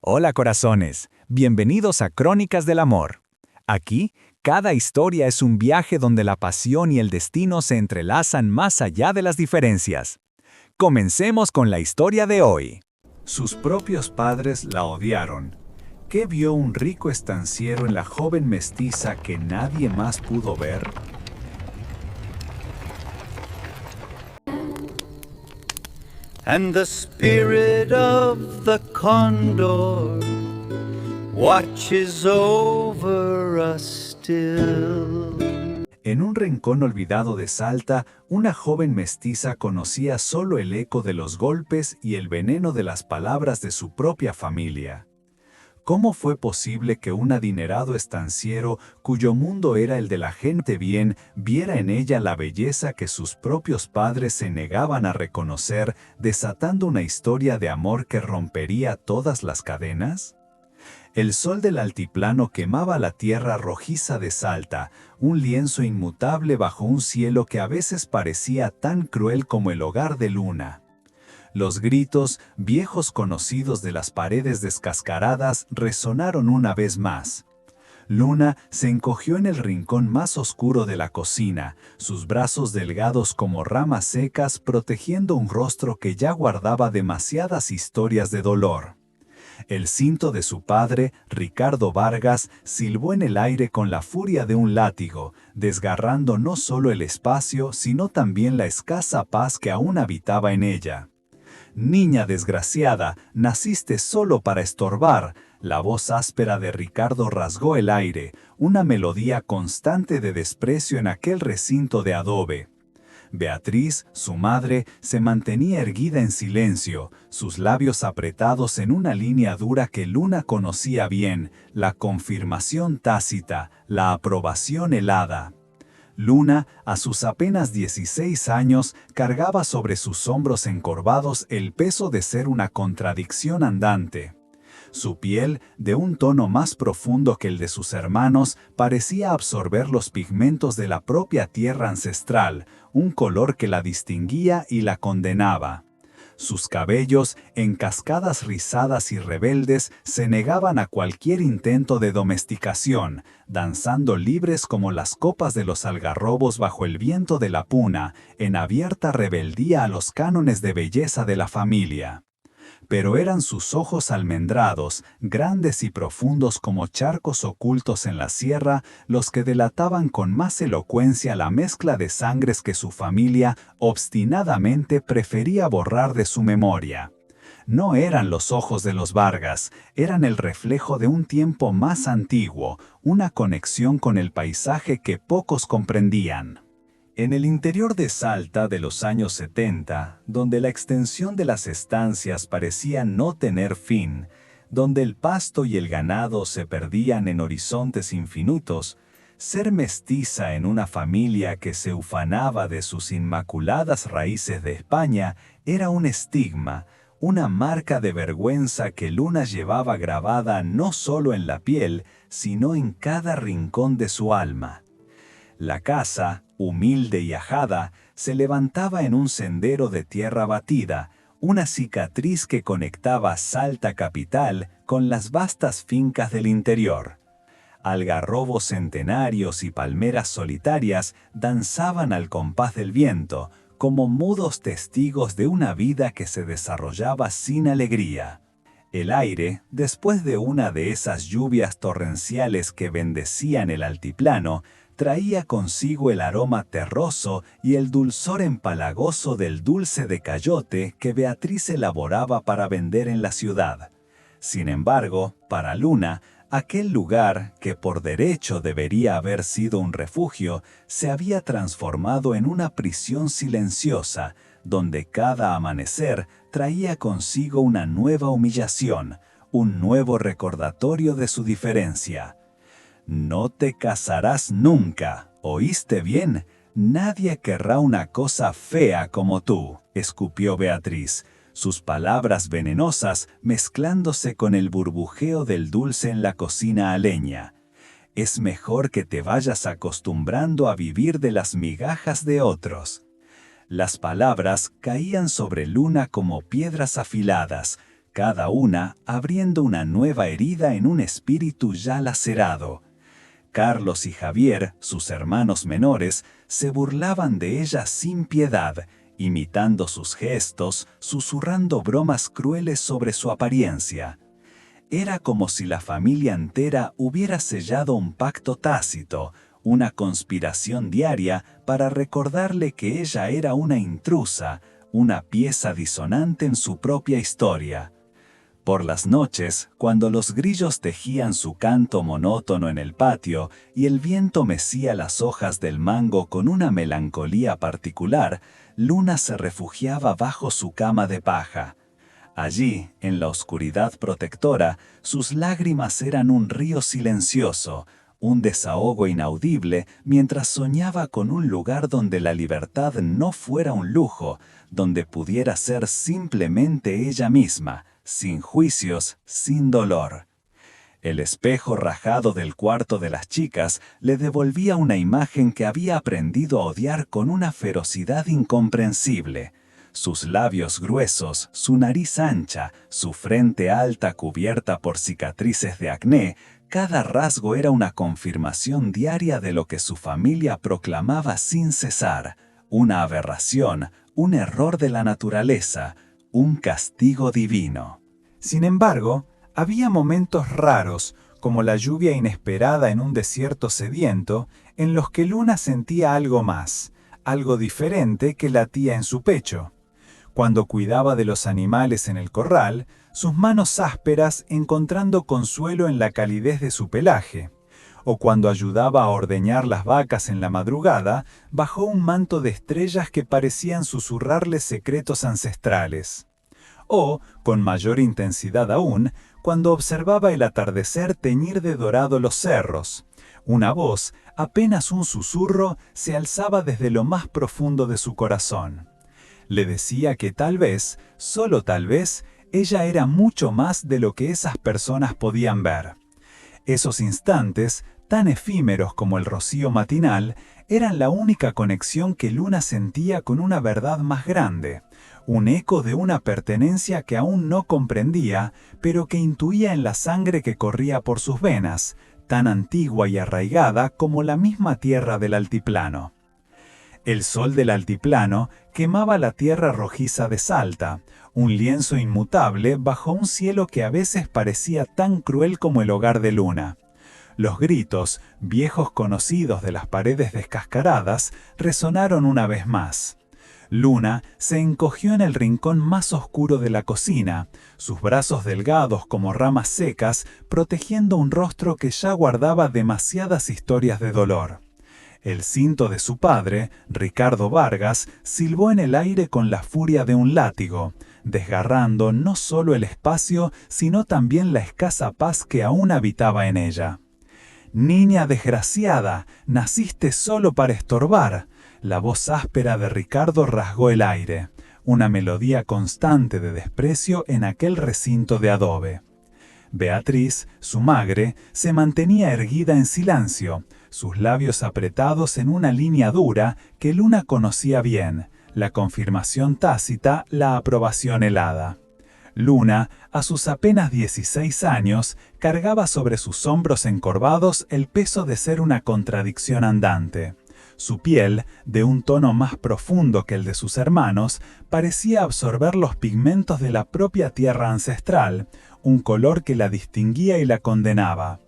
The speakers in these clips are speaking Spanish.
Hola corazones, bienvenidos a Crónicas del Amor. Aquí, cada historia es un viaje donde la pasión y el destino se entrelazan más allá de las diferencias. Comencemos con la historia de hoy. Sus propios padres la odiaron. ¿Qué vio un rico estanciero en la joven mestiza que nadie más pudo ver? And the spirit of the condor watches over us still. En un rincón olvidado de Salta, una joven mestiza conocía solo el eco de los golpes y el veneno de las palabras de su propia familia. ¿Cómo fue posible que un adinerado estanciero, cuyo mundo era el de la gente bien, viera en ella la belleza que sus propios padres se negaban a reconocer, desatando una historia de amor que rompería todas las cadenas? El sol del altiplano quemaba la tierra rojiza de Salta, un lienzo inmutable bajo un cielo que a veces parecía tan cruel como el hogar de Luna. Los gritos, viejos conocidos de las paredes descascaradas, resonaron una vez más. Luna se encogió en el rincón más oscuro de la cocina, sus brazos delgados como ramas secas protegiendo un rostro que ya guardaba demasiadas historias de dolor. El cinto de su padre, Ricardo Vargas, silbó en el aire con la furia de un látigo, desgarrando no solo el espacio, sino también la escasa paz que aún habitaba en ella. «Niña desgraciada, naciste solo para estorbar», la voz áspera de Ricardo rasgó el aire, una melodía constante de desprecio en aquel recinto de adobe. Beatriz, su madre, se mantenía erguida en silencio, sus labios apretados en una línea dura que Luna conocía bien, la confirmación tácita, la aprobación helada. Luna, a sus apenas 16 años, cargaba sobre sus hombros encorvados el peso de ser una contradicción andante. Su piel, de un tono más profundo que el de sus hermanos, parecía absorber los pigmentos de la propia tierra ancestral, un color que la distinguía y la condenaba. Sus cabellos, en cascadas rizadas y rebeldes, se negaban a cualquier intento de domesticación, danzando libres como las copas de los algarrobos bajo el viento de la puna, en abierta rebeldía a los cánones de belleza de la familia. Pero eran sus ojos almendrados, grandes y profundos como charcos ocultos en la sierra, los que delataban con más elocuencia la mezcla de sangres que su familia obstinadamente prefería borrar de su memoria. No eran los ojos de los Vargas, eran el reflejo de un tiempo más antiguo, una conexión con el paisaje que pocos comprendían. En el interior de Salta de los años 70, donde la extensión de las estancias parecía no tener fin, donde el pasto y el ganado se perdían en horizontes infinitos, ser mestiza en una familia que se ufanaba de sus inmaculadas raíces de España era un estigma, una marca de vergüenza que Luna llevaba grabada no solo en la piel, sino en cada rincón de su alma. La casa, humilde y ajada, se levantaba en un sendero de tierra batida, una cicatriz que conectaba Salta capital con las vastas fincas del interior. Algarrobos centenarios y palmeras solitarias danzaban al compás del viento, como mudos testigos de una vida que se desarrollaba sin alegría. El aire, después de una de esas lluvias torrenciales que bendecían el altiplano, traía consigo el aroma terroso y el dulzor empalagoso del dulce de cayote que Beatriz elaboraba para vender en la ciudad. Sin embargo, para Luna, aquel lugar, que por derecho debería haber sido un refugio, se había transformado en una prisión silenciosa, donde cada amanecer traía consigo una nueva humillación, un nuevo recordatorio de su diferencia. «No te casarás nunca, ¿oíste bien? Nadie querrá una cosa fea como tú», escupió Beatriz, sus palabras venenosas mezclándose con el burbujeo del dulce en la cocina a leña. «Es mejor que te vayas acostumbrando a vivir de las migajas de otros». Las palabras caían sobre Luna como piedras afiladas, cada una abriendo una nueva herida en un espíritu ya lacerado. Carlos y Javier, sus hermanos menores, se burlaban de ella sin piedad, imitando sus gestos, susurrando bromas crueles sobre su apariencia. Era como si la familia entera hubiera sellado un pacto tácito, una conspiración diaria para recordarle que ella era una intrusa, una pieza disonante en su propia historia. Por las noches, cuando los grillos tejían su canto monótono en el patio y el viento mecía las hojas del mango con una melancolía particular, Luna se refugiaba bajo su cama de paja. Allí, en la oscuridad protectora, sus lágrimas eran un río silencioso, un desahogo inaudible mientras soñaba con un lugar donde la libertad no fuera un lujo, donde pudiera ser simplemente ella misma, sin juicios, sin dolor. El espejo rajado del cuarto de las chicas le devolvía una imagen que había aprendido a odiar con una ferocidad incomprensible. Sus labios gruesos, su nariz ancha, su frente alta cubierta por cicatrices de acné, cada rasgo era una confirmación diaria de lo que su familia proclamaba sin cesar, una aberración, un error de la naturaleza, un castigo divino. Sin embargo, había momentos raros, como la lluvia inesperada en un desierto sediento, en los que Luna sentía algo más, algo diferente que latía en su pecho. Cuando cuidaba de los animales en el corral, sus manos ásperas encontrando consuelo en la calidez de su pelaje, o cuando ayudaba a ordeñar las vacas en la madrugada, bajo un manto de estrellas que parecían susurrarle secretos ancestrales. O, con mayor intensidad aún, cuando observaba el atardecer teñir de dorado los cerros. Una voz, apenas un susurro, se alzaba desde lo más profundo de su corazón. Le decía que tal vez, solo tal vez, ella era mucho más de lo que esas personas podían ver. Esos instantes, tan efímeros como el rocío matinal, eran la única conexión que Luna sentía con una verdad más grande, un eco de una pertenencia que aún no comprendía, pero que intuía en la sangre que corría por sus venas, tan antigua y arraigada como la misma tierra del altiplano. El sol del altiplano quemaba la tierra rojiza de Salta, un lienzo inmutable bajo un cielo que a veces parecía tan cruel como el hogar de Luna. Los gritos, viejos conocidos de las paredes descascaradas, resonaron una vez más. Luna se encogió en el rincón más oscuro de la cocina, sus brazos delgados como ramas secas, protegiendo un rostro que ya guardaba demasiadas historias de dolor. El cinto de su padre, Ricardo Vargas, silbó en el aire con la furia de un látigo, desgarrando no solo el espacio, sino también la escasa paz que aún habitaba en ella. «Niña desgraciada, naciste solo para estorbar». La voz áspera de Ricardo rasgó el aire, una melodía constante de desprecio en aquel recinto de adobe. Beatriz, su madre, se mantenía erguida en silencio, sus labios apretados en una línea dura que Luna conocía bien, la confirmación tácita, la aprobación helada. Luna, a sus apenas 16 años, cargaba sobre sus hombros encorvados el peso de ser una contradicción andante. Su piel, de un tono más profundo que el de sus hermanos, parecía absorber los pigmentos de la propia tierra ancestral, un color que la distinguía y la condenaba.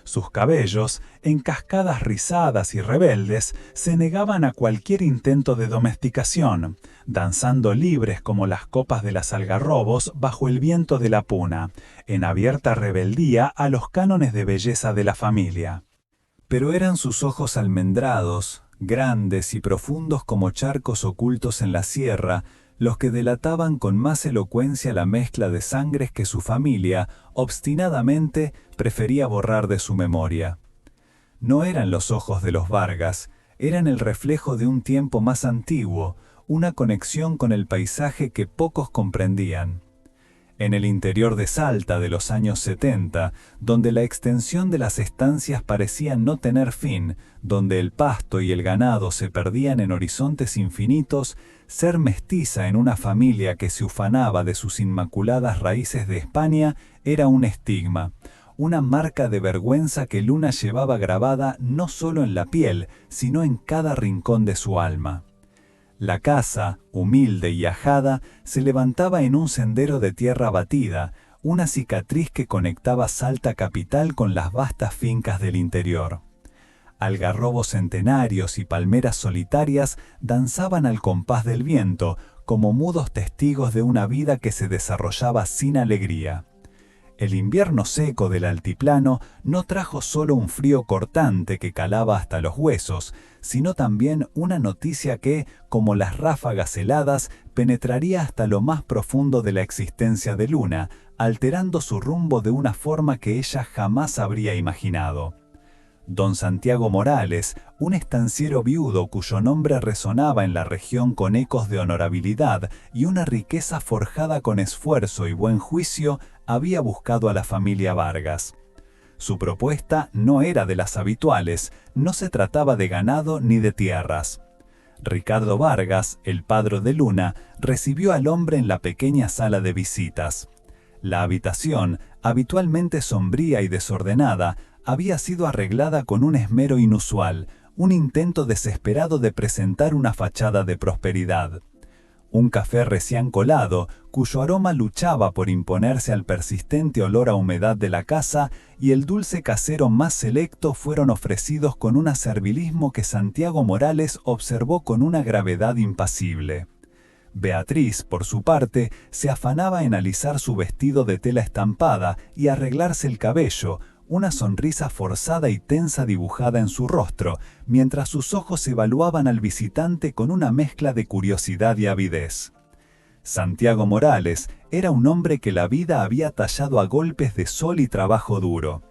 Sus cabellos, en cascadas rizadas y rebeldes, se negaban a cualquier intento de domesticación, danzando libres como las copas de las algarrobos bajo el viento de la puna, en abierta rebeldía a los cánones de belleza de la familia. Pero eran sus ojos almendrados, grandes y profundos como charcos ocultos en la sierra, los que delataban con más elocuencia la mezcla de sangres que su familia, obstinadamente, prefería borrar de su memoria. No eran los ojos de los Vargas, eran el reflejo de un tiempo más antiguo, una conexión con el paisaje que pocos comprendían. En el interior de Salta de los años 70, donde la extensión de las estancias parecía no tener fin, donde el pasto y el ganado se perdían en horizontes infinitos, ser mestiza en una familia que se ufanaba de sus inmaculadas raíces de España era un estigma, una marca de vergüenza que Luna llevaba grabada no solo en la piel, sino en cada rincón de su alma. La casa, humilde y ajada, se levantaba en un sendero de tierra batida, una cicatriz que conectaba Salta capital con las vastas fincas del interior. Algarrobos centenarios y palmeras solitarias danzaban al compás del viento, como mudos testigos de una vida que se desarrollaba sin alegría. El invierno seco del altiplano no trajo solo un frío cortante que calaba hasta los huesos, sino también una noticia que, como las ráfagas heladas, penetraría hasta lo más profundo de la existencia de Luna, alterando su rumbo de una forma que ella jamás habría imaginado. Don Santiago Morales, un estanciero viudo cuyo nombre resonaba en la región con ecos de honorabilidad y una riqueza forjada con esfuerzo y buen juicio, había buscado a la familia Vargas. Su propuesta no era de las habituales, no se trataba de ganado ni de tierras. Ricardo Vargas, el padre de Luna, recibió al hombre en la pequeña sala de visitas. La habitación, habitualmente sombría y desordenada, había sido arreglada con un esmero inusual, un intento desesperado de presentar una fachada de prosperidad. Un café recién colado, cuyo aroma luchaba por imponerse al persistente olor a humedad de la casa, y el dulce casero más selecto fueron ofrecidos con un servilismo que Santiago Morales observó con una gravedad impasible. Beatriz, por su parte, se afanaba en alisar su vestido de tela estampada y arreglarse el cabello, una sonrisa forzada y tensa dibujada en su rostro, mientras sus ojos evaluaban al visitante con una mezcla de curiosidad y avidez. Santiago Morales era un hombre que la vida había tallado a golpes de sol y trabajo duro.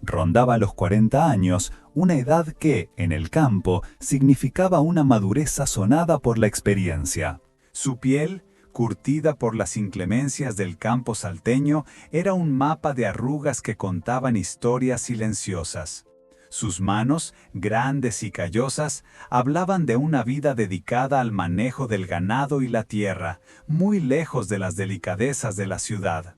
Rondaba los 40 años, una edad que, en el campo, significaba una madurez sazonada por la experiencia. Su piel, curtida por las inclemencias del campo salteño, era un mapa de arrugas que contaban historias silenciosas. Sus manos, grandes y callosas, hablaban de una vida dedicada al manejo del ganado y la tierra, muy lejos de las delicadezas de la ciudad.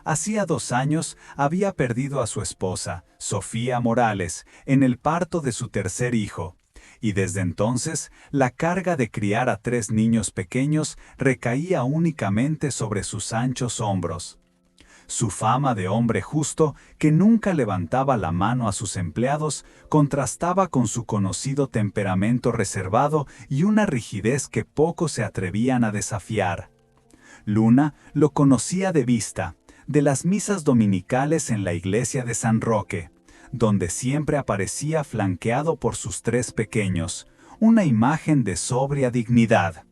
Hacía 2 años había perdido a su esposa, Sofía Morales, en el parto de su tercer hijo, y desde entonces la carga de criar a 3 niños pequeños recaía únicamente sobre sus anchos hombros. Su fama de hombre justo, que nunca levantaba la mano a sus empleados, contrastaba con su conocido temperamento reservado y una rigidez que pocos se atrevían a desafiar. Luna lo conocía de vista, de las misas dominicales en la iglesia de San Roque, donde siempre aparecía flanqueado por sus 3 pequeños, una imagen de sobria dignidad.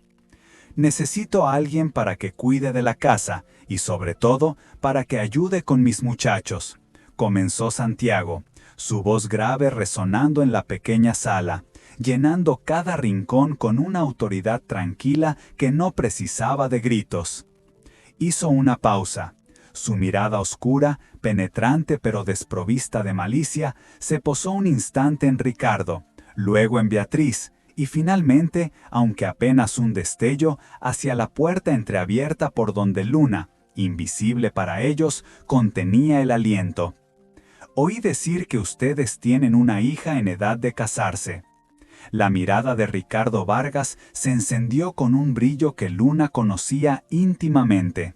Necesito a alguien para que cuide de la casa y sobre todo para que ayude con mis muchachos, comenzó Santiago, su voz grave resonando en la pequeña sala, llenando cada rincón con una autoridad tranquila que no precisaba de gritos. Hizo una pausa. Su mirada oscura, penetrante pero desprovista de malicia, se posó un instante en Ricardo, luego en Beatriz, y finalmente, aunque apenas un destello, hacia la puerta entreabierta por donde Luna, invisible para ellos, contenía el aliento. Oí decir que ustedes tienen una hija en edad de casarse. La mirada de Ricardo Vargas se encendió con un brillo que Luna conocía íntimamente.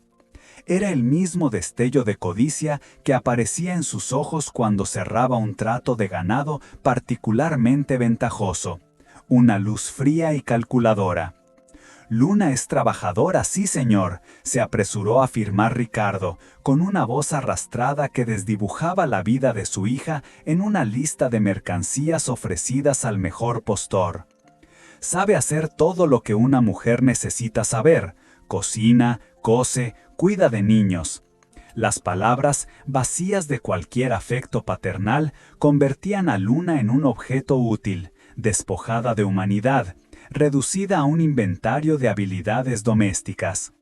Era el mismo destello de codicia que aparecía en sus ojos cuando cerraba un trato de ganado particularmente ventajoso, una luz fría y calculadora. Luna es trabajadora, sí señor, se apresuró a afirmar Ricardo, con una voz arrastrada que desdibujaba la vida de su hija en una lista de mercancías ofrecidas al mejor postor. Sabe hacer todo lo que una mujer necesita saber, cocina, cose, cuida de niños. Las palabras, vacías de cualquier afecto paternal, convertían a Luna en un objeto útil, despojada de humanidad, reducida a un inventario de habilidades domésticas.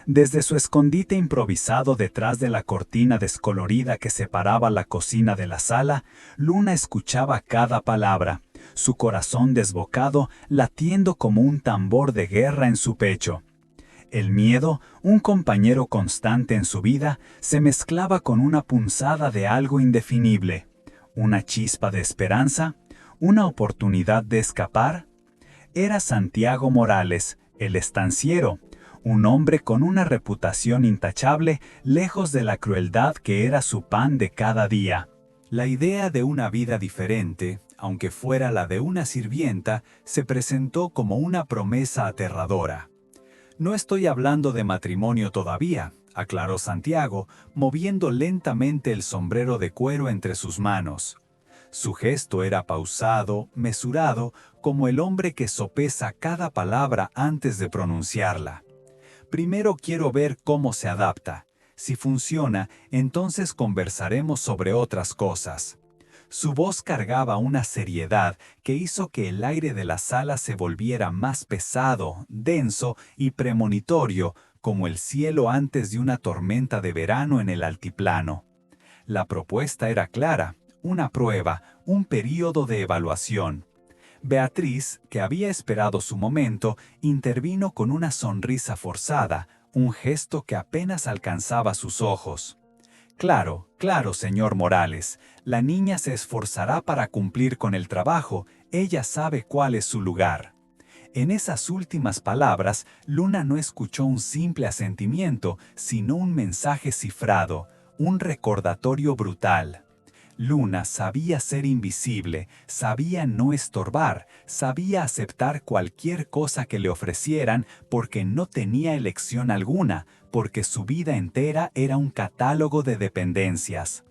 Desde su escondite improvisado detrás de la cortina descolorida que separaba la cocina de la sala, Luna escuchaba cada palabra, su corazón desbocado latiendo como un tambor de guerra en su pecho. El miedo, un compañero constante en su vida, se mezclaba con una punzada de algo indefinible, una chispa de esperanza, una oportunidad de escapar. Era Santiago Morales, el estanciero, un hombre con una reputación intachable, lejos de la crueldad que era su pan de cada día. La idea de una vida diferente, aunque fuera la de una sirvienta, se presentó como una promesa aterradora. «No estoy hablando de matrimonio todavía», aclaró Santiago, moviendo lentamente el sombrero de cuero entre sus manos. Su gesto era pausado, mesurado, como el hombre que sopesa cada palabra antes de pronunciarla. «Primero quiero ver cómo se adapta. Si funciona, entonces conversaremos sobre otras cosas». Su voz cargaba una seriedad que hizo que el aire de la sala se volviera más pesado, denso y premonitorio, como el cielo antes de una tormenta de verano en el altiplano. La propuesta era clara, una prueba, un período de evaluación. Beatriz, que había esperado su momento, intervino con una sonrisa forzada, un gesto que apenas alcanzaba sus ojos. «Claro, claro, señor Morales. La niña se esforzará para cumplir con el trabajo. Ella sabe cuál es su lugar». En esas últimas palabras, Luna no escuchó un simple asentimiento, sino un mensaje cifrado, un recordatorio brutal. Luna sabía ser invisible, sabía no estorbar, sabía aceptar cualquier cosa que le ofrecieran porque no tenía elección alguna, porque su vida entera era un catálogo de dependencias.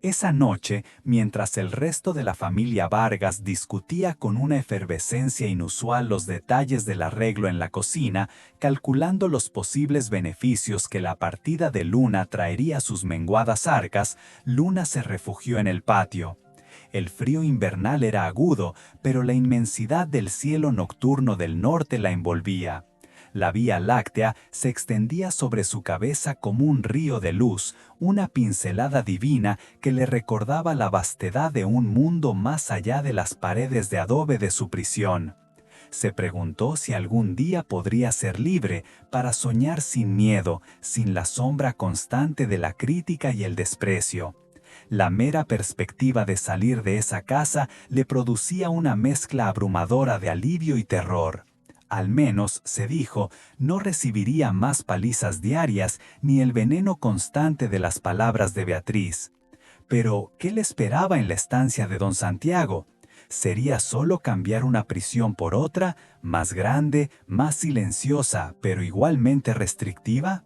Esa noche, mientras el resto de la familia Vargas discutía con una efervescencia inusual los detalles del arreglo en la cocina, calculando los posibles beneficios que la partida de Luna traería a sus menguadas arcas, Luna se refugió en el patio. El frío invernal era agudo, pero la inmensidad del cielo nocturno del norte la envolvía. La Vía Láctea se extendía sobre su cabeza como un río de luz, una pincelada divina que le recordaba la vastedad de un mundo más allá de las paredes de adobe de su prisión. Se preguntó si algún día podría ser libre para soñar sin miedo, sin la sombra constante de la crítica y el desprecio. La mera perspectiva de salir de esa casa le producía una mezcla abrumadora de alivio y terror. Al menos, se dijo, no recibiría más palizas diarias ni el veneno constante de las palabras de Beatriz. Pero, ¿qué le esperaba en la estancia de don Santiago? ¿Sería solo cambiar una prisión por otra, más grande, más silenciosa, pero igualmente restrictiva?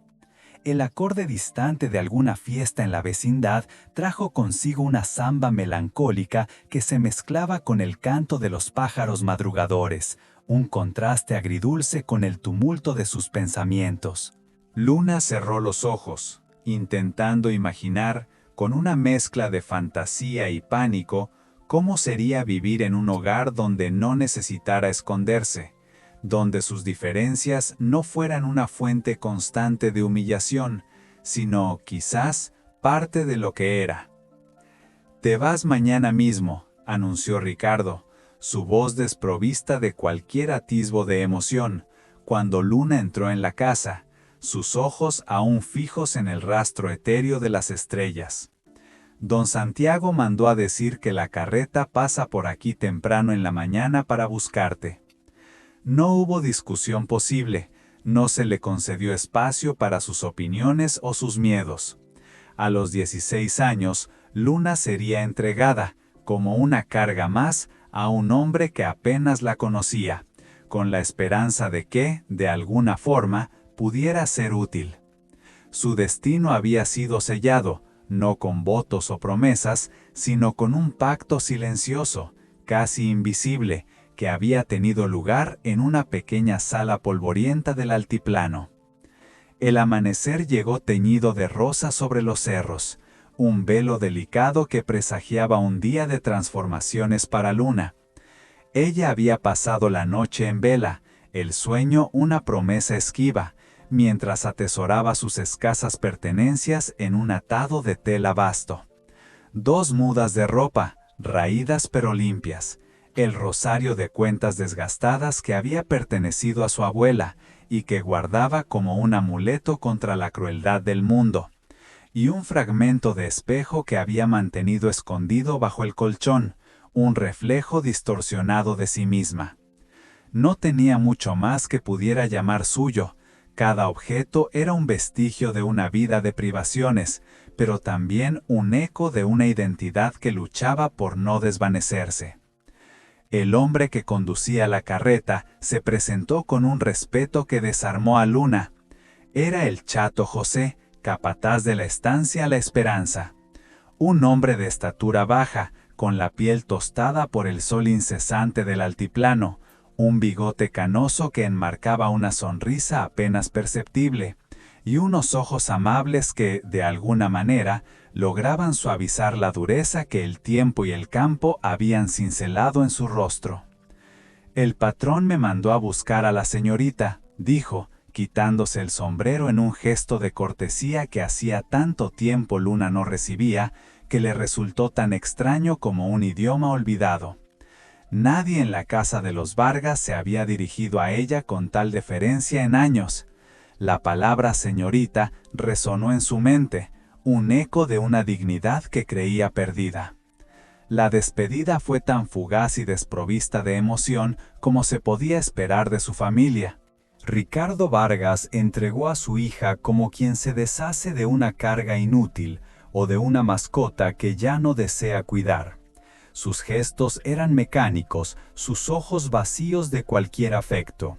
El acorde distante de alguna fiesta en la vecindad trajo consigo una samba melancólica que se mezclaba con el canto de los pájaros madrugadores, un contraste agridulce con el tumulto de sus pensamientos. Luna cerró los ojos, intentando imaginar, con una mezcla de fantasía y pánico, cómo sería vivir en un hogar donde no necesitara esconderse, donde sus diferencias no fueran una fuente constante de humillación, sino, quizás, parte de lo que era. «Te vas mañana mismo», anunció Ricardo, su voz desprovista de cualquier atisbo de emoción, cuando Luna entró en la casa, sus ojos aún fijos en el rastro etéreo de las estrellas. «Don Santiago mandó a decir que la carreta pasa por aquí temprano en la mañana para buscarte». No hubo discusión posible, no se le concedió espacio para sus opiniones o sus miedos. A los 16 años, Luna sería entregada, como una carga más, a un hombre que apenas la conocía, con la esperanza de que, de alguna forma, pudiera ser útil. Su destino había sido sellado, no con votos o promesas, sino con un pacto silencioso, casi invisible, que había tenido lugar en una pequeña sala polvorienta del altiplano. El amanecer llegó teñido de rosa sobre los cerros, un velo delicado que presagiaba un día de transformaciones para Luna. Ella había pasado la noche en vela, el sueño una promesa esquiva, mientras atesoraba sus escasas pertenencias en un atado de tela vasto. 2 mudas de ropa, raídas pero limpias, el rosario de cuentas desgastadas que había pertenecido a su abuela y que guardaba como un amuleto contra la crueldad del mundo, y un fragmento de espejo que había mantenido escondido bajo el colchón, un reflejo distorsionado de sí misma. No tenía mucho más que pudiera llamar suyo. Cada objeto era un vestigio de una vida de privaciones, pero también un eco de una identidad que luchaba por no desvanecerse. El hombre que conducía la carreta se presentó con un respeto que desarmó a Luna. Era el Chato José, capataz de la estancia La Esperanza. Un hombre de estatura baja, con la piel tostada por el sol incesante del altiplano, un bigote canoso que enmarcaba una sonrisa apenas perceptible, y unos ojos amables que, de alguna manera, lograban suavizar la dureza que el tiempo y el campo habían cincelado en su rostro. «El patrón me mandó a buscar a la señorita», dijo, quitándose el sombrero en un gesto de cortesía que hacía tanto tiempo Luna no recibía, que le resultó tan extraño como un idioma olvidado. Nadie en la casa de los Vargas se había dirigido a ella con tal deferencia en años. La palabra señorita resonó en su mente, un eco de una dignidad que creía perdida. La despedida fue tan fugaz y desprovista de emoción como se podía esperar de su familia. Ricardo Vargas entregó a su hija como quien se deshace de una carga inútil o de una mascota que ya no desea cuidar. Sus gestos eran mecánicos, sus ojos vacíos de cualquier afecto.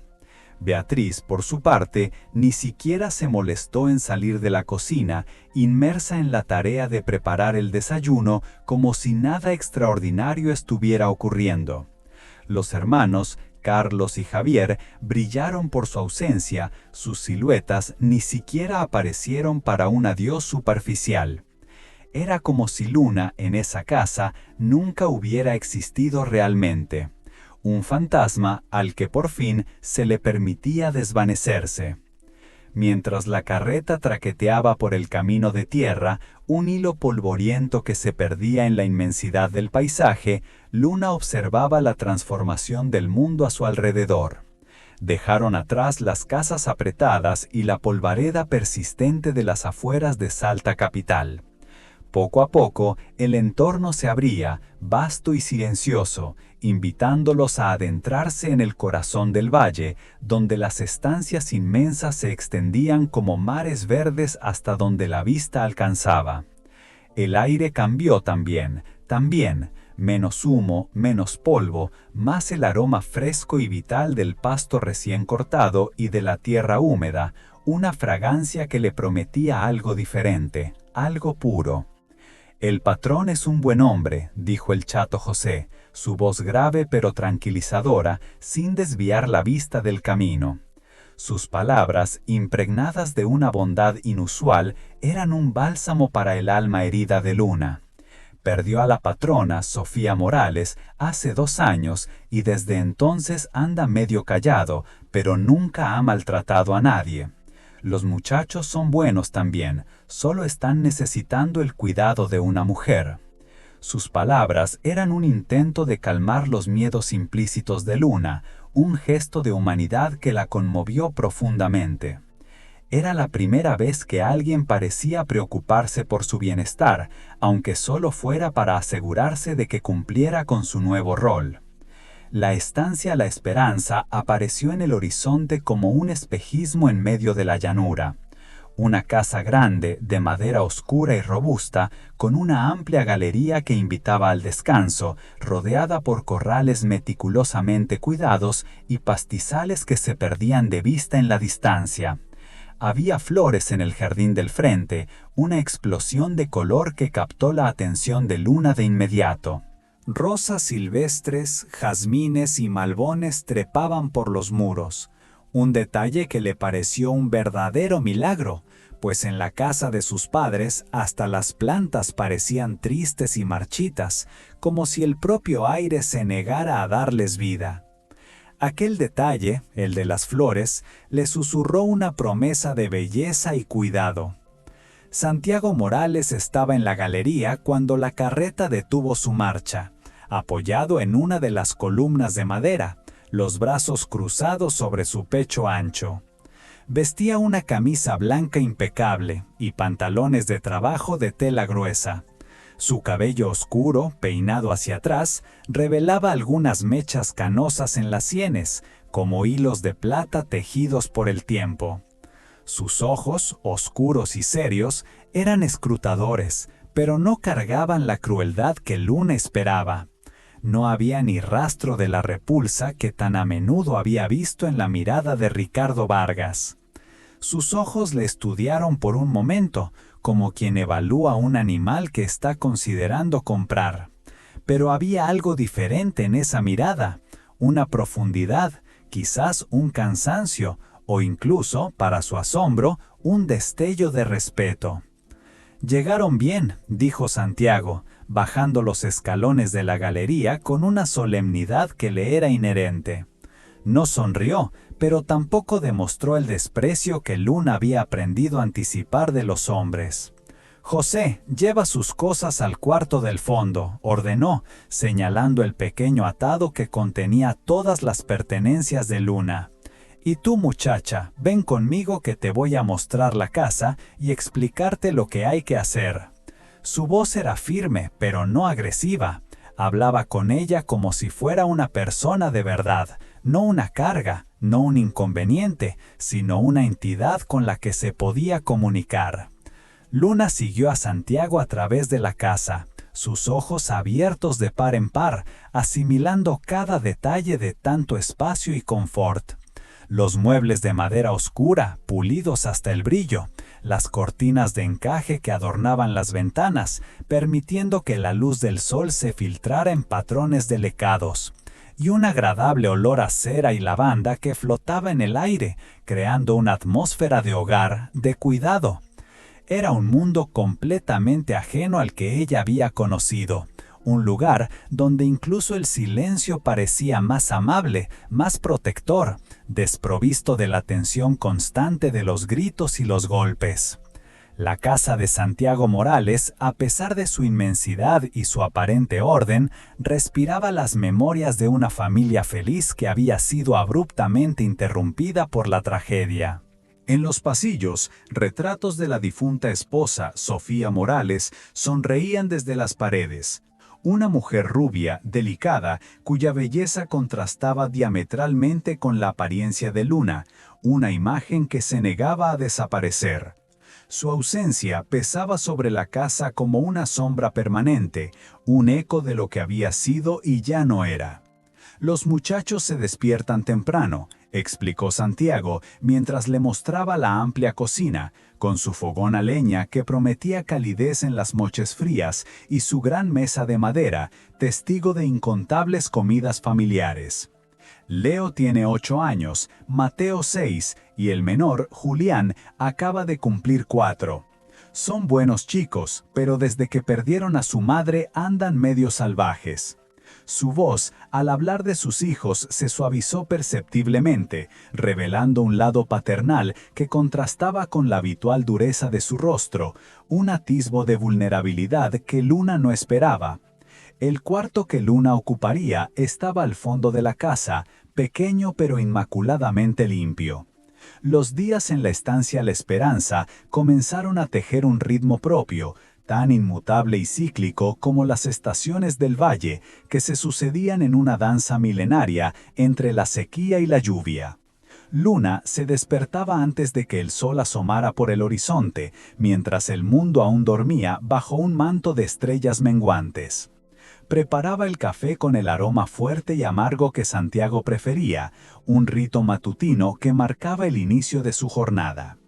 Beatriz, por su parte, ni siquiera se molestó en salir de la cocina, inmersa en la tarea de preparar el desayuno como si nada extraordinario estuviera ocurriendo. Los hermanos, Carlos y Javier, brillaron por su ausencia, sus siluetas ni siquiera aparecieron para un adiós superficial. Era como si Luna, en esa casa, nunca hubiera existido realmente. Un fantasma al que por fin se le permitía desvanecerse. Mientras la carreta traqueteaba por el camino de tierra, un hilo polvoriento que se perdía en la inmensidad del paisaje, Luna observaba la transformación del mundo a su alrededor. Dejaron atrás las casas apretadas y la polvareda persistente de las afueras de Salta capital. Poco a poco, el entorno se abría, vasto y silencioso, invitándolos a adentrarse en el corazón del valle, donde las estancias inmensas se extendían como mares verdes hasta donde la vista alcanzaba. El aire cambió también, menos humo, menos polvo, más el aroma fresco y vital del pasto recién cortado y de la tierra húmeda, una fragancia que le prometía algo diferente, algo puro. «El patrón es un buen hombre», dijo el Chato José, su voz grave pero tranquilizadora, sin desviar la vista del camino. Sus palabras, impregnadas de una bondad inusual, eran un bálsamo para el alma herida de Luna. Perdió a la patrona, Sofía Morales, hace 2 años y desde entonces anda medio callado, pero nunca ha maltratado a nadie. Los muchachos son buenos también, solo están necesitando el cuidado de una mujer. Sus palabras eran un intento de calmar los miedos implícitos de Luna, un gesto de humanidad que la conmovió profundamente. Era la primera vez que alguien parecía preocuparse por su bienestar, aunque solo fuera para asegurarse de que cumpliera con su nuevo rol. La estancia La Esperanza apareció en el horizonte como un espejismo en medio de la llanura. Una casa grande, de madera oscura y robusta, con una amplia galería que invitaba al descanso, rodeada por corrales meticulosamente cuidados y pastizales que se perdían de vista en la distancia. Había flores en el jardín del frente, una explosión de color que captó la atención de Luna de inmediato. Rosas silvestres, jazmines y malbones trepaban por los muros, un detalle que le pareció un verdadero milagro, pues en la casa de sus padres hasta las plantas parecían tristes y marchitas, como si el propio aire se negara a darles vida. Aquel detalle, el de las flores, le susurró una promesa de belleza y cuidado. Santiago Morales estaba en la galería cuando la carreta detuvo su marcha, apoyado en una de las columnas de madera, los brazos cruzados sobre su pecho ancho. Vestía una camisa blanca impecable y pantalones de trabajo de tela gruesa. Su cabello oscuro, peinado hacia atrás, revelaba algunas mechas canosas en las sienes, como hilos de plata tejidos por el tiempo. Sus ojos, oscuros y serios, eran escrutadores, pero no cargaban la crueldad que Luna esperaba. No había ni rastro de la repulsa que tan a menudo había visto en la mirada de Ricardo Vargas. Sus ojos le estudiaron por un momento, como quien evalúa un animal que está considerando comprar. Pero había algo diferente en esa mirada, una profundidad, quizás un cansancio, o incluso, para su asombro, un destello de respeto. «Llegaron bien», dijo Santiago, bajando los escalones de la galería con una solemnidad que le era inherente. No sonrió, pero tampoco demostró el desprecio que Luna había aprendido a anticipar de los hombres. «José, lleva sus cosas al cuarto del fondo», ordenó, señalando el pequeño atado que contenía todas las pertenencias de Luna. «Y tú, muchacha, ven conmigo que te voy a mostrar la casa y explicarte lo que hay que hacer». Su voz era firme, pero no agresiva. Hablaba con ella como si fuera una persona de verdad, no una carga, no un inconveniente, sino una entidad con la que se podía comunicar. Luna siguió a Santiago a través de la casa, sus ojos abiertos de par en par, asimilando cada detalle de tanto espacio y confort. Los muebles de madera oscura, pulidos hasta el brillo, las cortinas de encaje que adornaban las ventanas, permitiendo que la luz del sol se filtrara en patrones delicados, y un agradable olor a cera y lavanda que flotaba en el aire, creando una atmósfera de hogar, de cuidado. Era un mundo completamente ajeno al que ella había conocido, un lugar donde incluso el silencio parecía más amable, más protector, desprovisto de la tensión constante de los gritos y los golpes. La casa de Santiago Morales, a pesar de su inmensidad y su aparente orden, respiraba las memorias de una familia feliz que había sido abruptamente interrumpida por la tragedia. En los pasillos, retratos de la difunta esposa, Sofía Morales, sonreían desde las paredes. Una mujer rubia, delicada, cuya belleza contrastaba diametralmente con la apariencia de Luna, una imagen que se negaba a desaparecer. Su ausencia pesaba sobre la casa como una sombra permanente, un eco de lo que había sido y ya no era. «Los muchachos se despiertan temprano», explicó Santiago mientras le mostraba la amplia cocina, con su fogón a leña que prometía calidez en las noches frías y su gran mesa de madera, testigo de incontables comidas familiares. Leo tiene 8 años, Mateo 6 y el menor, Julián, acaba de cumplir 4. Son buenos chicos, pero desde que perdieron a su madre andan medio salvajes. Su voz, al hablar de sus hijos, se suavizó perceptiblemente, revelando un lado paternal que contrastaba con la habitual dureza de su rostro, un atisbo de vulnerabilidad que Luna no esperaba. El cuarto que Luna ocuparía estaba al fondo de la casa, pequeño pero inmaculadamente limpio. Los días en la estancia La Esperanza comenzaron a tejer un ritmo propio, tan inmutable y cíclico como las estaciones del valle, que se sucedían en una danza milenaria entre la sequía y la lluvia. Luna se despertaba antes de que el sol asomara por el horizonte, mientras el mundo aún dormía bajo un manto de estrellas menguantes. Preparaba el café con el aroma fuerte y amargo que Santiago prefería, un rito matutino que marcaba el inicio de su jornada.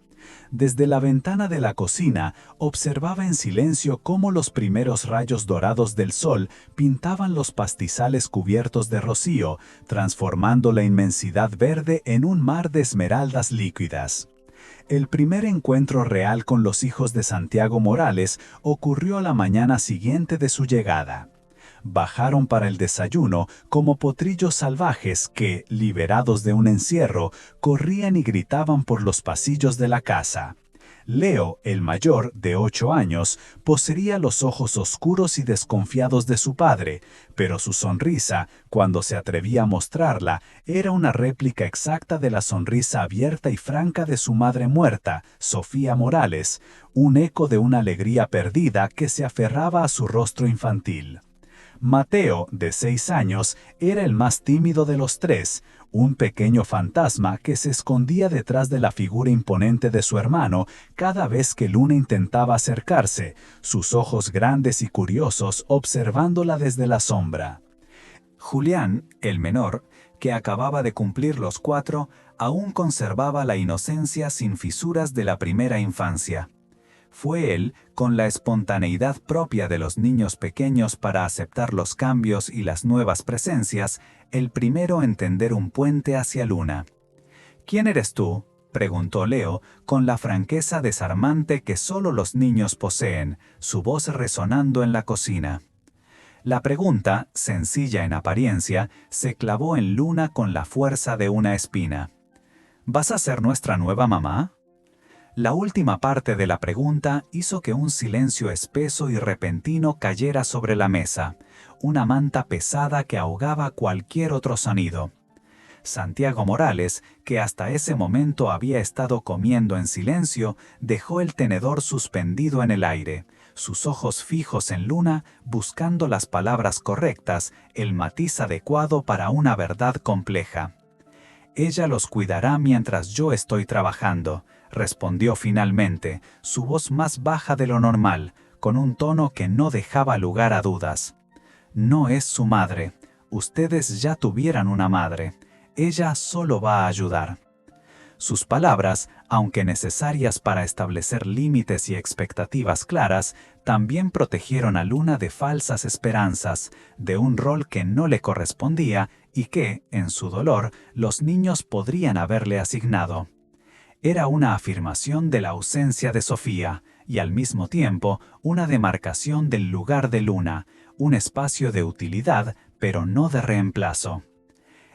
Desde la ventana de la cocina observaba en silencio cómo los primeros rayos dorados del sol pintaban los pastizales cubiertos de rocío, transformando la inmensidad verde en un mar de esmeraldas líquidas. El primer encuentro real con los hijos de Santiago Morales ocurrió la mañana siguiente de su llegada. bajaron para el desayuno como potrillos salvajes que, liberados de un encierro, corrían y gritaban por los pasillos de la casa. Leo, el mayor, de 8 años, poseía los ojos oscuros y desconfiados de su padre, pero su sonrisa, cuando se atrevía a mostrarla, era una réplica exacta de la sonrisa abierta y franca de su madre muerta, Sofía Morales, un eco de una alegría perdida que se aferraba a su rostro infantil. Mateo, de 6 años, era el más tímido de los tres, un pequeño fantasma que se escondía detrás de la figura imponente de su hermano cada vez que Luna intentaba acercarse, sus ojos grandes y curiosos observándola desde la sombra. Julián, el menor, que acababa de cumplir los 4, aún conservaba la inocencia sin fisuras de la primera infancia. Fue él, con la espontaneidad propia de los niños pequeños para aceptar los cambios y las nuevas presencias, el primero en tender un puente hacia Luna. ¿Quién eres tú?, preguntó Leo, con la franqueza desarmante que solo los niños poseen, su voz resonando en la cocina. La pregunta, sencilla en apariencia, se clavó en Luna con la fuerza de una espina. ¿Vas a ser nuestra nueva mamá? La última parte de la pregunta hizo que un silencio espeso y repentino cayera sobre la mesa, una manta pesada que ahogaba cualquier otro sonido. Santiago Morales, que hasta ese momento había estado comiendo en silencio, dejó el tenedor suspendido en el aire, sus ojos fijos en Luna, buscando las palabras correctas, el matiz adecuado para una verdad compleja. «Ella los cuidará mientras yo estoy trabajando», respondió finalmente, su voz más baja de lo normal, con un tono que no dejaba lugar a dudas. «No es su madre. Ustedes ya tuvieran una madre. Ella solo va a ayudar». Sus palabras, aunque necesarias para establecer límites y expectativas claras, también protegieron a Luna de falsas esperanzas, de un rol que no le correspondía y que, en su dolor, los niños podrían haberle asignado. Era una afirmación de la ausencia de Sofía y al mismo tiempo una demarcación del lugar de Luna, un espacio de utilidad, pero no de reemplazo.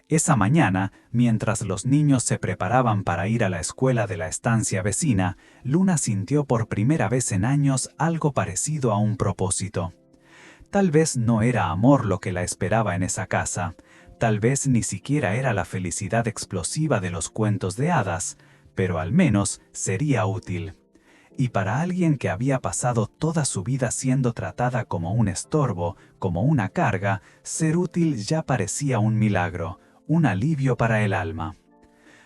Esa mañana, mientras los niños se preparaban para ir a la escuela de la estancia vecina, Luna sintió por primera vez en años algo parecido a un propósito. Tal vez no era amor lo que la esperaba en esa casa, tal vez ni siquiera era la felicidad explosiva de los cuentos de hadas, pero al menos sería útil. Y para alguien que había pasado toda su vida siendo tratada como un estorbo, como una carga, ser útil ya parecía un milagro, un alivio para el alma.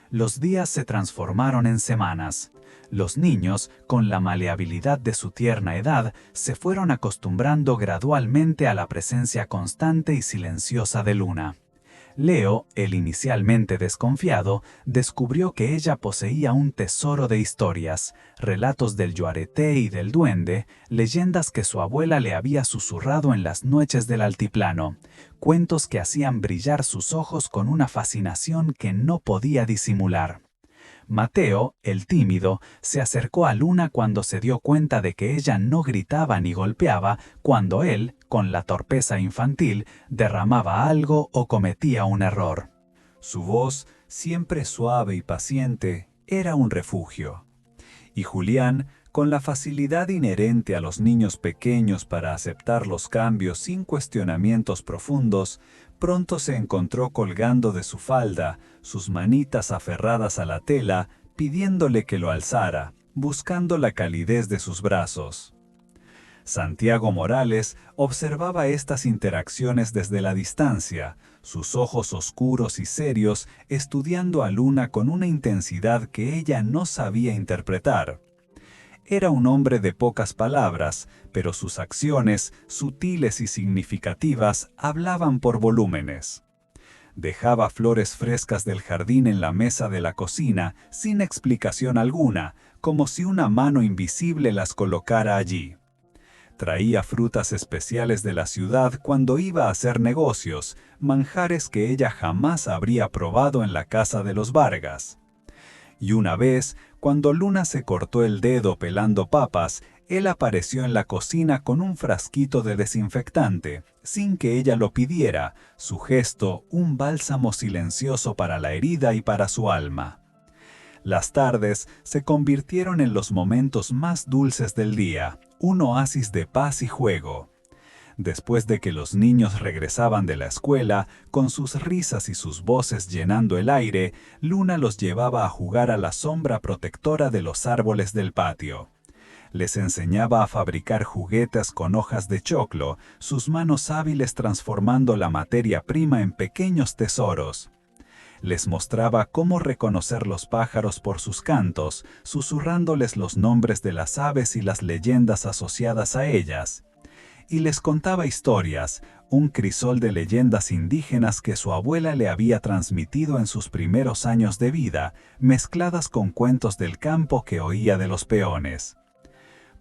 Los días se transformaron en semanas. Los niños, con la maleabilidad de su tierna edad, se fueron acostumbrando gradualmente a la presencia constante y silenciosa de Luna. Leo, el inicialmente desconfiado, descubrió que ella poseía un tesoro de historias, relatos del Yuareté y del Duende, leyendas que su abuela le había susurrado en las noches del altiplano, cuentos que hacían brillar sus ojos con una fascinación que no podía disimular. Mateo, el tímido, se acercó a Luna cuando se dio cuenta de que ella no gritaba ni golpeaba cuando él, con la torpeza infantil, derramaba algo o cometía un error. Su voz, siempre suave y paciente, era un refugio. Y Julián, con la facilidad inherente a los niños pequeños para aceptar los cambios sin cuestionamientos profundos, pronto se encontró colgando de su falda, sus manitas aferradas a la tela, pidiéndole que lo alzara, buscando la calidez de sus brazos. Santiago Morales observaba estas interacciones desde la distancia, sus ojos oscuros y serios estudiando a Luna con una intensidad que ella no sabía interpretar. Era un hombre de pocas palabras, pero sus acciones, sutiles y significativas, hablaban por volúmenes. Dejaba flores frescas del jardín en la mesa de la cocina, sin explicación alguna, como si una mano invisible las colocara allí. Traía frutas especiales de la ciudad cuando iba a hacer negocios, manjares que ella jamás habría probado en la casa de los Vargas. Y una vez, cuando Luna se cortó el dedo pelando papas, Él apareció en la cocina con un frasquito de desinfectante, sin que ella lo pidiera, su gesto un bálsamo silencioso para la herida y para su alma. Las tardes se convirtieron en los momentos más dulces del día, un oasis de paz y juego. Después de que los niños regresaban de la escuela, con sus risas y sus voces llenando el aire, Luna los llevaba a jugar a la sombra protectora de los árboles del patio. Les enseñaba a fabricar juguetes con hojas de choclo, sus manos hábiles transformando la materia prima en pequeños tesoros. Les mostraba cómo reconocer los pájaros por sus cantos, susurrándoles los nombres de las aves y las leyendas asociadas a ellas. Y les contaba historias, un crisol de leyendas indígenas que su abuela le había transmitido en sus primeros años de vida, mezcladas con cuentos del campo que oía de los peones.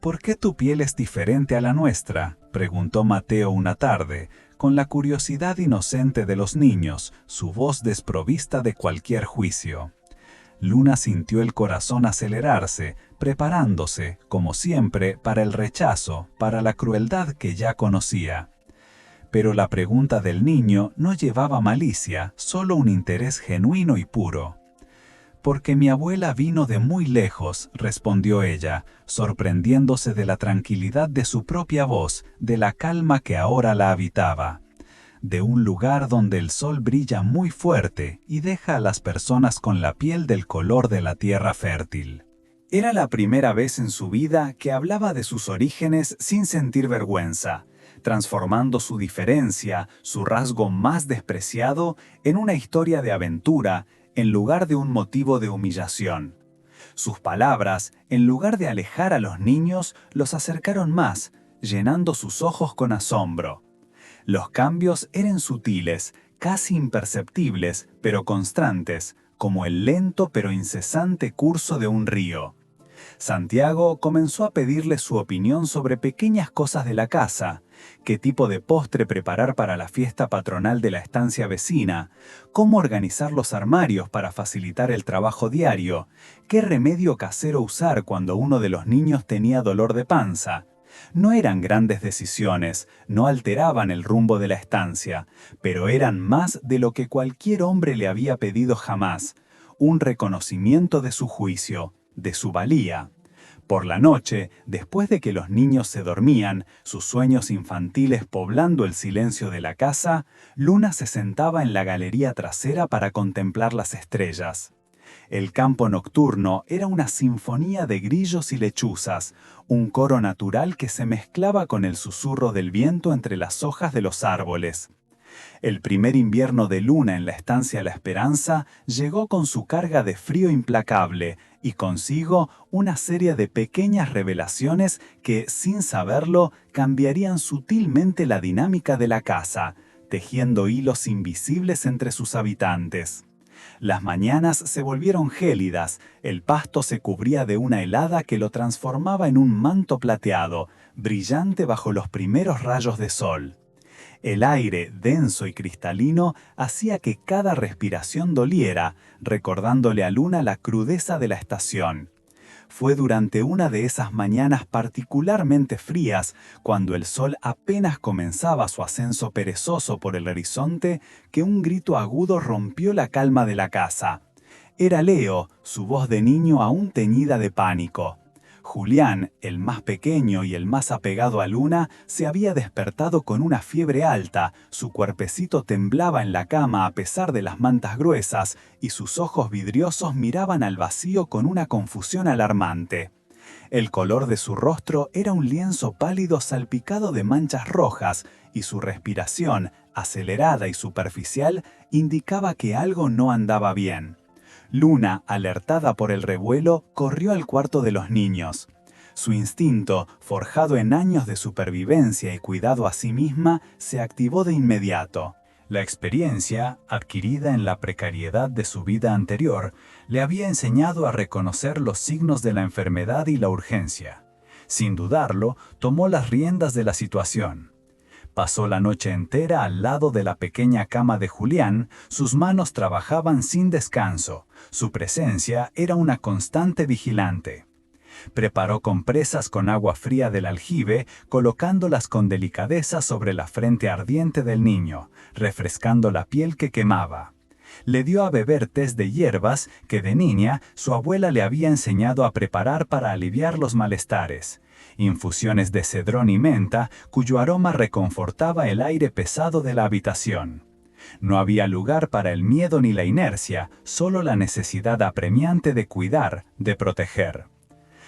«¿Por qué tu piel es diferente a la nuestra?», preguntó Mateo una tarde, con la curiosidad inocente de los niños, su voz desprovista de cualquier juicio. Luna sintió el corazón acelerarse, preparándose, como siempre, para el rechazo, para la crueldad que ya conocía. Pero la pregunta del niño no llevaba malicia, solo un interés genuino y puro. «Porque mi abuela vino de muy lejos», respondió ella, sorprendiéndose de la tranquilidad de su propia voz, de la calma que ahora la habitaba. «De un lugar donde el sol brilla muy fuerte y deja a las personas con la piel del color de la tierra fértil». Era la primera vez en su vida que hablaba de sus orígenes sin sentir vergüenza, transformando su diferencia, su rasgo más despreciado, en una historia de aventura, en lugar de un motivo de humillación. Sus palabras, en lugar de alejar a los niños, los acercaron más, llenando sus ojos con asombro. Los cambios eran sutiles, casi imperceptibles, pero constantes, como el lento pero incesante curso de un río. Santiago comenzó a pedirle su opinión sobre pequeñas cosas de la casa, qué tipo de postre preparar para la fiesta patronal de la estancia vecina, cómo organizar los armarios para facilitar el trabajo diario, qué remedio casero usar cuando uno de los niños tenía dolor de panza. No eran grandes decisiones, no alteraban el rumbo de la estancia, pero eran más de lo que cualquier hombre le había pedido jamás, un reconocimiento de su juicio, de su valía. Por la noche, después de que los niños se dormían, sus sueños infantiles poblando el silencio de la casa, Luna se sentaba en la galería trasera para contemplar las estrellas. El campo nocturno era una sinfonía de grillos y lechuzas, un coro natural que se mezclaba con el susurro del viento entre las hojas de los árboles. El primer invierno de Luna en la estancia La Esperanza llegó con su carga de frío implacable y consigo una serie de pequeñas revelaciones que, sin saberlo, cambiarían sutilmente la dinámica de la casa, tejiendo hilos invisibles entre sus habitantes. Las mañanas se volvieron gélidas, el pasto se cubría de una helada que lo transformaba en un manto plateado, brillante bajo los primeros rayos de sol. El aire, denso y cristalino, hacía que cada respiración doliera, recordándole a Luna la crudeza de la estación. Fue durante una de esas mañanas particularmente frías, cuando el sol apenas comenzaba su ascenso perezoso por el horizonte, que un grito agudo rompió la calma de la casa. Era Leo, su voz de niño aún teñida de pánico. Julián, el más pequeño y el más apegado a Luna, se había despertado con una fiebre alta, su cuerpecito temblaba en la cama a pesar de las mantas gruesas, y sus ojos vidriosos miraban al vacío con una confusión alarmante. El color de su rostro era un lienzo pálido salpicado de manchas rojas, y su respiración, acelerada y superficial, indicaba que algo no andaba bien. Luna, alertada por el revuelo, corrió al cuarto de los niños. Su instinto, forjado en años de supervivencia y cuidado a sí misma, se activó de inmediato. La experiencia, adquirida en la precariedad de su vida anterior, le había enseñado a reconocer los signos de la enfermedad y la urgencia. Sin dudarlo, tomó las riendas de la situación. Pasó la noche entera al lado de la pequeña cama de Julián, sus manos trabajaban sin descanso, su presencia era una constante vigilante. Preparó compresas con agua fría del aljibe, colocándolas con delicadeza sobre la frente ardiente del niño, refrescando la piel que quemaba. Le dio a beber tés de hierbas que de niña su abuela le había enseñado a preparar para aliviar los malestares. Infusiones de cedrón y menta, cuyo aroma reconfortaba el aire pesado de la habitación. No había lugar para el miedo ni la inercia, solo la necesidad apremiante de cuidar, de proteger.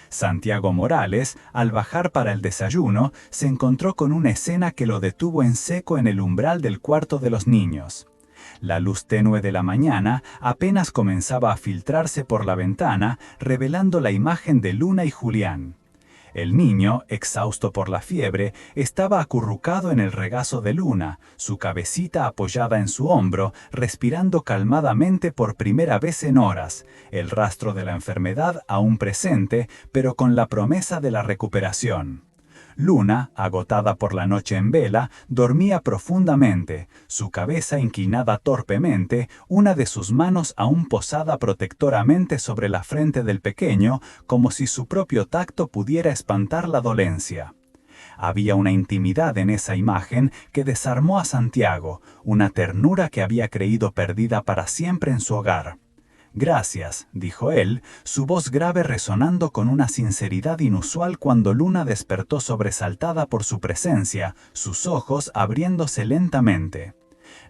Santiago Morales, al bajar para el desayuno, se encontró con una escena que lo detuvo en seco en el umbral del cuarto de los niños. La luz tenue de la mañana apenas comenzaba a filtrarse por la ventana, revelando la imagen de Luna y Julián. El niño, exhausto por la fiebre, estaba acurrucado en el regazo de Luna, su cabecita apoyada en su hombro, respirando calmadamente por primera vez en horas, el rastro de la enfermedad aún presente, pero con la promesa de la recuperación. Luna, agotada por la noche en vela, dormía profundamente, su cabeza inclinada torpemente, una de sus manos aún posada protectoramente sobre la frente del pequeño, como si su propio tacto pudiera espantar la dolencia. Había una intimidad en esa imagen que desarmó a Santiago, una ternura que había creído perdida para siempre en su hogar. «Gracias», dijo él, su voz grave resonando con una sinceridad inusual cuando Luna despertó sobresaltada por su presencia, sus ojos abriéndose lentamente.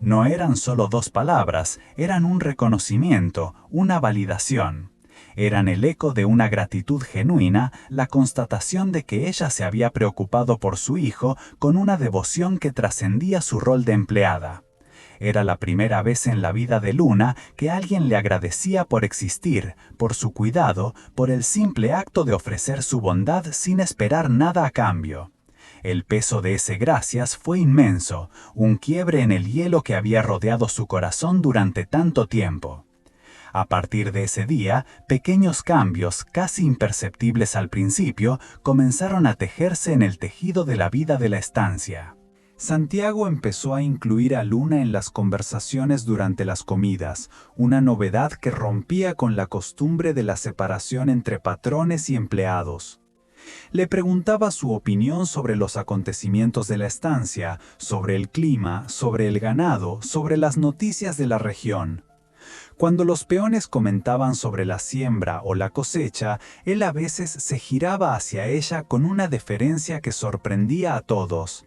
No eran solo 2 palabras, eran un reconocimiento, una validación. Eran el eco de una gratitud genuina, la constatación de que ella se había preocupado por su hijo con una devoción que trascendía su rol de empleada. Era la primera vez en la vida de Luna que alguien le agradecía por existir, por su cuidado, por el simple acto de ofrecer su bondad sin esperar nada a cambio. El peso de ese gracias fue inmenso, un quiebre en el hielo que había rodeado su corazón durante tanto tiempo. A partir de ese día, pequeños cambios, casi imperceptibles al principio, comenzaron a tejerse en el tejido de la vida de la estancia. Santiago empezó a incluir a Luna en las conversaciones durante las comidas, una novedad que rompía con la costumbre de la separación entre patrones y empleados. Le preguntaba su opinión sobre los acontecimientos de la estancia, sobre el clima, sobre el ganado, sobre las noticias de la región. Cuando los peones comentaban sobre la siembra o la cosecha, él a veces se giraba hacia ella con una deferencia que sorprendía a todos.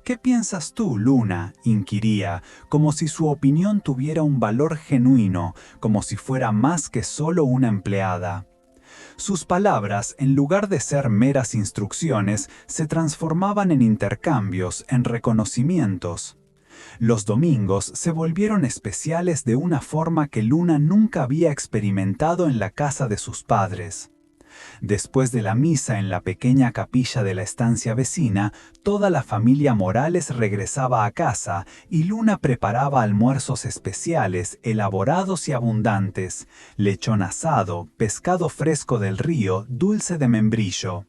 «¿Qué piensas tú, Luna?», inquiría, como si su opinión tuviera un valor genuino, como si fuera más que solo una empleada. Sus palabras, en lugar de ser meras instrucciones, se transformaban en intercambios, en reconocimientos. Los domingos se volvieron especiales de una forma que Luna nunca había experimentado en la casa de sus padres. Después de la misa en la pequeña capilla de la estancia vecina, toda la familia Morales regresaba a casa y Luna preparaba almuerzos especiales, elaborados y abundantes, lechón asado, pescado fresco del río, dulce de membrillo.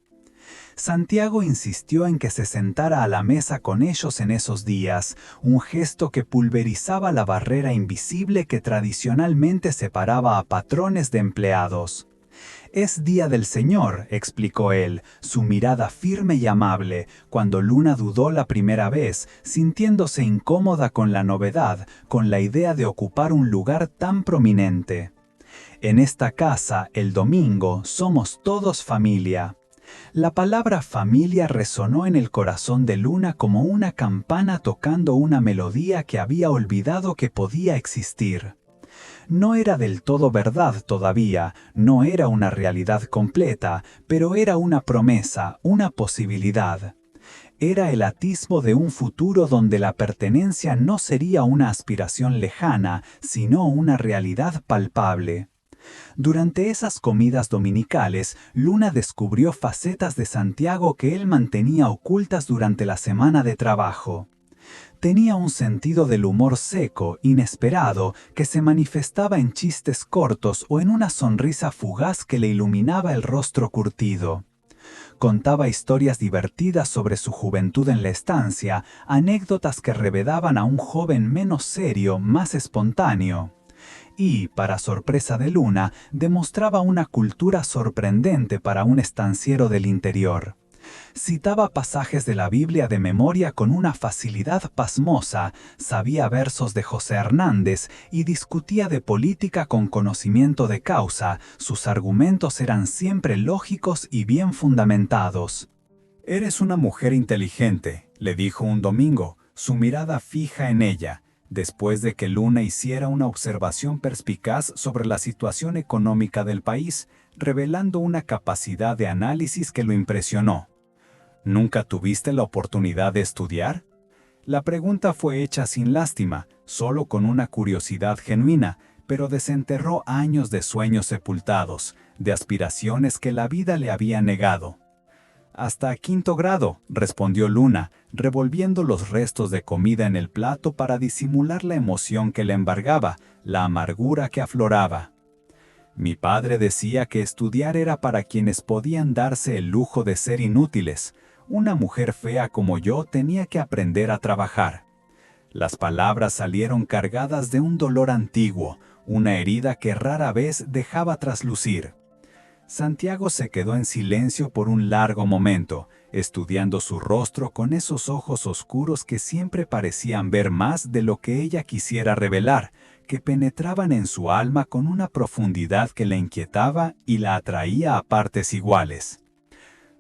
Santiago insistió en que se sentara a la mesa con ellos en esos días, un gesto que pulverizaba la barrera invisible que tradicionalmente separaba a patrones de empleados. «Es día del Señor», explicó él, su mirada firme y amable, cuando Luna dudó la primera vez, sintiéndose incómoda con la novedad, con la idea de ocupar un lugar tan prominente. «En esta casa, el domingo, somos todos familia». La palabra familia resonó en el corazón de Luna como una campana tocando una melodía que había olvidado que podía existir. No era del todo verdad todavía, no era una realidad completa, pero era una promesa, una posibilidad. Era el atisbo de un futuro donde la pertenencia no sería una aspiración lejana, sino una realidad palpable. Durante esas comidas dominicales, Luna descubrió facetas de Santiago que él mantenía ocultas durante la semana de trabajo. Tenía un sentido del humor seco, inesperado, que se manifestaba en chistes cortos o en una sonrisa fugaz que le iluminaba el rostro curtido. Contaba historias divertidas sobre su juventud en la estancia, anécdotas que revelaban a un joven menos serio, más espontáneo. Y, para sorpresa de Luna, demostraba una cultura sorprendente para un estanciero del interior. Citaba pasajes de la Biblia de memoria con una facilidad pasmosa, sabía versos de José Hernández y discutía de política con conocimiento de causa. Sus argumentos eran siempre lógicos y bien fundamentados. «Eres una mujer inteligente», le dijo un domingo, su mirada fija en ella, después de que Luna hiciera una observación perspicaz sobre la situación económica del país, revelando una capacidad de análisis que lo impresionó. ¿Nunca tuviste la oportunidad de estudiar? La pregunta fue hecha sin lástima, solo con una curiosidad genuina, pero desenterró años de sueños sepultados, de aspiraciones que la vida le había negado. «Hasta quinto grado», respondió Luna, revolviendo los restos de comida en el plato para disimular la emoción que le embargaba, la amargura que afloraba. «Mi padre decía que estudiar era para quienes podían darse el lujo de ser inútiles. Una mujer fea como yo tenía que aprender a trabajar». Las palabras salieron cargadas de un dolor antiguo, una herida que rara vez dejaba traslucir. Santiago se quedó en silencio por un largo momento, estudiando su rostro con esos ojos oscuros que siempre parecían ver más de lo que ella quisiera revelar, que penetraban en su alma con una profundidad que la inquietaba y la atraía a partes iguales.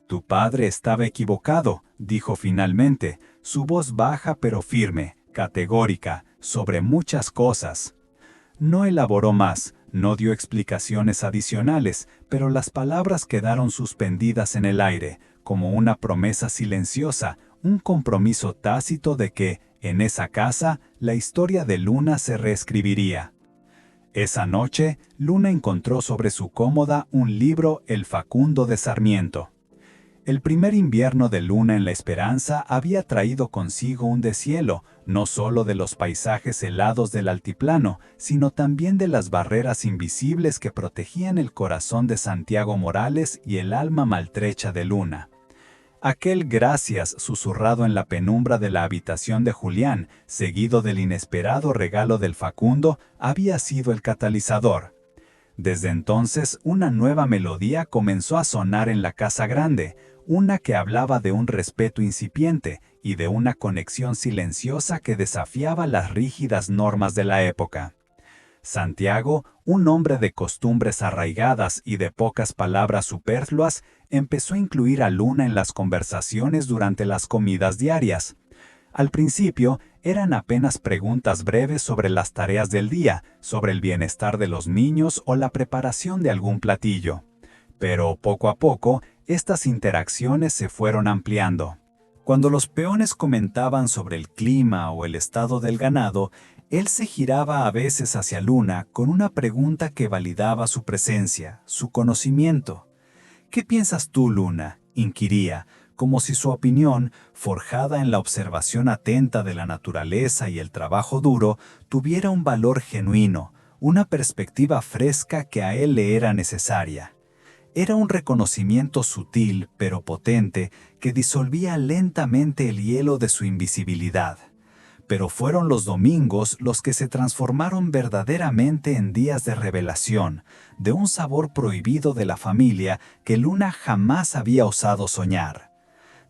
«Tu padre estaba equivocado», dijo finalmente, su voz baja pero firme, categórica, sobre muchas cosas. No elaboró más, no dio explicaciones adicionales, pero las palabras quedaron suspendidas en el aire, como una promesa silenciosa, un compromiso tácito de que, en esa casa, la historia de Luna se reescribiría. Esa noche, Luna encontró sobre su cómoda un libro, El Facundo de Sarmiento. El primer invierno de Luna en La Esperanza había traído consigo un deshielo, no solo de los paisajes helados del altiplano, sino también de las barreras invisibles que protegían el corazón de Santiago Morales y el alma maltrecha de Luna. Aquel gracias susurrado en la penumbra de la habitación de Julián, seguido del inesperado regalo del Facundo, había sido el catalizador. Desde entonces, una nueva melodía comenzó a sonar en la casa grande, una que hablaba de un respeto incipiente y de una conexión silenciosa que desafiaba las rígidas normas de la época. Santiago, un hombre de costumbres arraigadas y de pocas palabras superfluas, empezó a incluir a Luna en las conversaciones durante las comidas diarias. Al principio, eran apenas preguntas breves sobre las tareas del día, sobre el bienestar de los niños o la preparación de algún platillo. Pero poco a poco, estas interacciones se fueron ampliando. Cuando los peones comentaban sobre el clima o el estado del ganado, él se giraba a veces hacia Luna con una pregunta que validaba su presencia, su conocimiento. «¿Qué piensas tú, Luna?», inquiría, como si su opinión, forjada en la observación atenta de la naturaleza y el trabajo duro, tuviera un valor genuino, una perspectiva fresca que a él le era necesaria. Era un reconocimiento sutil pero potente que disolvía lentamente el hielo de su invisibilidad. Pero fueron los domingos los que se transformaron verdaderamente en días de revelación, de un sabor prohibido de la familia que Luna jamás había osado soñar.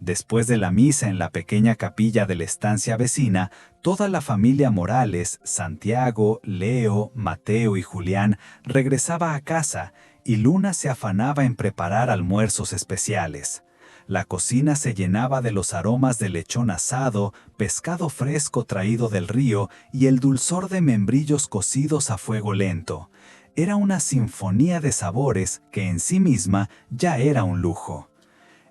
Después de la misa en la pequeña capilla de la estancia vecina, toda la familia Morales, Santiago, Leo, Mateo y Julián, regresaba a casa, y Luna se afanaba en preparar almuerzos especiales. La cocina se llenaba de los aromas de lechón asado, pescado fresco traído del río y el dulzor de membrillos cocidos a fuego lento. Era una sinfonía de sabores que en sí misma ya era un lujo.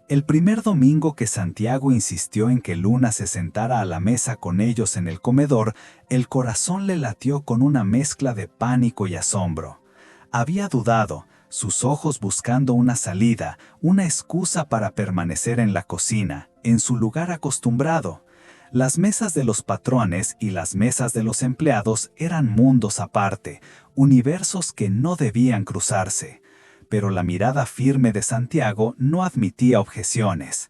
El primer domingo que Santiago insistió en que Luna se sentara a la mesa con ellos en el comedor, el corazón le latió con una mezcla de pánico y asombro. Había dudado, sus ojos buscando una salida, una excusa para permanecer en la cocina, en su lugar acostumbrado. Las mesas de los patrones y las mesas de los empleados eran mundos aparte, universos que no debían cruzarse. Pero la mirada firme de Santiago no admitía objeciones.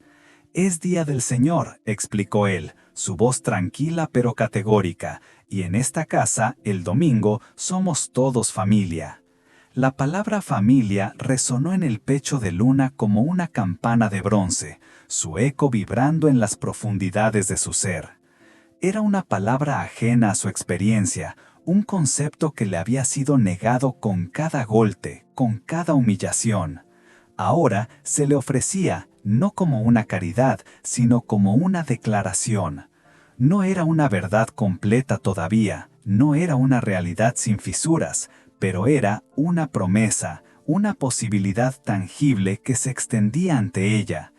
«Es día del Señor», explicó él, su voz tranquila pero categórica. y en esta casa, el domingo, somos todos familia. La palabra familia resonó en el pecho de Luna como una campana de bronce, su eco vibrando en las profundidades de su ser. Era una palabra ajena a su experiencia, un concepto que le había sido negado con cada golpe, con cada humillación. Ahora se le ofrecía, no como una caridad, sino como una declaración. No era una verdad completa todavía, no era una realidad sin fisuras, pero era una promesa, una posibilidad tangible que se extendía ante ella.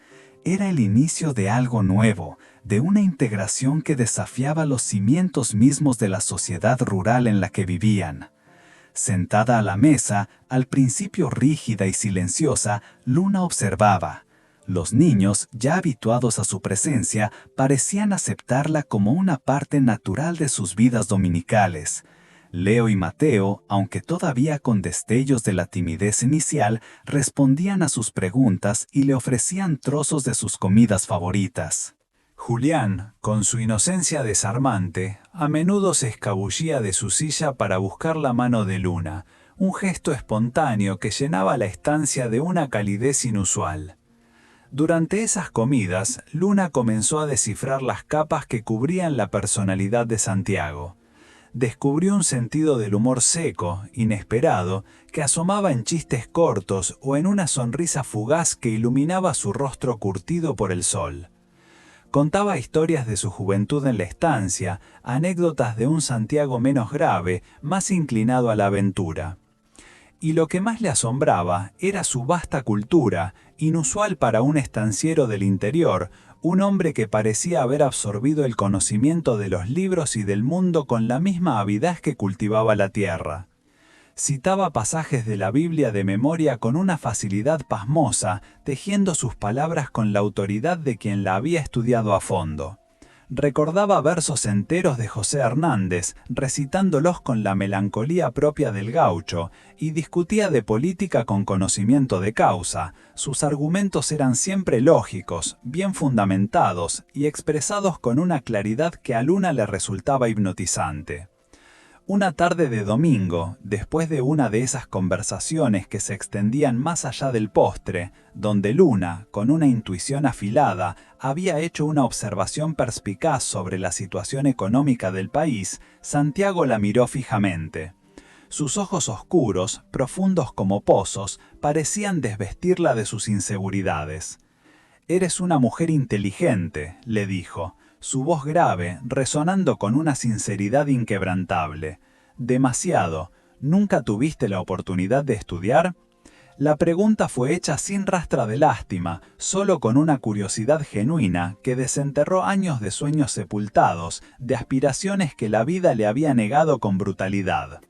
Era el inicio de algo nuevo, de una integración que desafiaba los cimientos mismos de la sociedad rural en la que vivían. Sentada a la mesa, al principio rígida y silenciosa, Luna observaba. Los niños, ya habituados a su presencia, parecían aceptarla como una parte natural de sus vidas dominicales. Leo y Mateo, aunque todavía con destellos de la timidez inicial, respondían a sus preguntas y le ofrecían trozos de sus comidas favoritas. Julián, con su inocencia desarmante, a menudo se escabullía de su silla para buscar la mano de Luna, un gesto espontáneo que llenaba la estancia de una calidez inusual. Durante esas comidas, Luna comenzó a descifrar las capas que cubrían la personalidad de Santiago. Descubrió un sentido del humor seco, inesperado, que asomaba en chistes cortos o en una sonrisa fugaz que iluminaba su rostro curtido por el sol. Contaba historias de su juventud en la estancia, anécdotas de un Santiago menos grave, más inclinado a la aventura. Y lo que más le asombraba era su vasta cultura, inusual para un estanciero del interior, un hombre que parecía haber absorbido el conocimiento de los libros y del mundo con la misma avidez que cultivaba la tierra. Citaba pasajes de la Biblia de memoria con una facilidad pasmosa, tejiendo sus palabras con la autoridad de quien la había estudiado a fondo. Recordaba versos enteros de José Hernández, recitándolos con la melancolía propia del gaucho, y discutía de política con conocimiento de causa. Sus argumentos eran siempre lógicos, bien fundamentados y expresados con una claridad que a Luna le resultaba hipnotizante. Una tarde de domingo, después de una de esas conversaciones que se extendían más allá del postre, donde Luna, con una intuición afilada, había hecho una observación perspicaz sobre la situación económica del país, Santiago la miró fijamente. Sus ojos oscuros, profundos como pozos, parecían desvestirla de sus inseguridades. «Eres una mujer inteligente», le dijo, su voz grave, resonando con una sinceridad inquebrantable. «Demasiado. ¿Nunca tuviste la oportunidad de estudiar?» La pregunta fue hecha sin rastra de lástima, solo con una curiosidad genuina que desenterró años de sueños sepultados, de aspiraciones que la vida le había negado con brutalidad.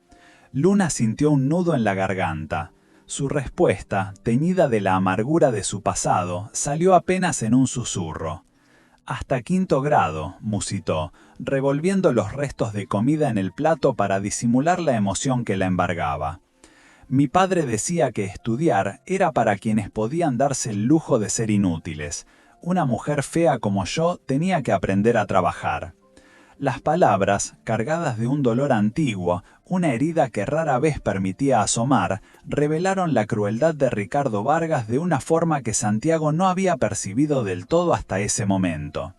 Luna sintió un nudo en la garganta. Su respuesta, teñida de la amargura de su pasado, salió apenas en un susurro. «Hasta 5º grado», musitó, revolviendo los restos de comida en el plato para disimular la emoción que la embargaba. «Mi padre decía que estudiar era para quienes podían darse el lujo de ser inútiles. Una mujer fea como yo tenía que aprender a trabajar». Las palabras, cargadas de un dolor antiguo, una herida que rara vez permitía asomar, revelaron la crueldad de Ricardo Vargas de una forma que Santiago no había percibido del todo hasta ese momento.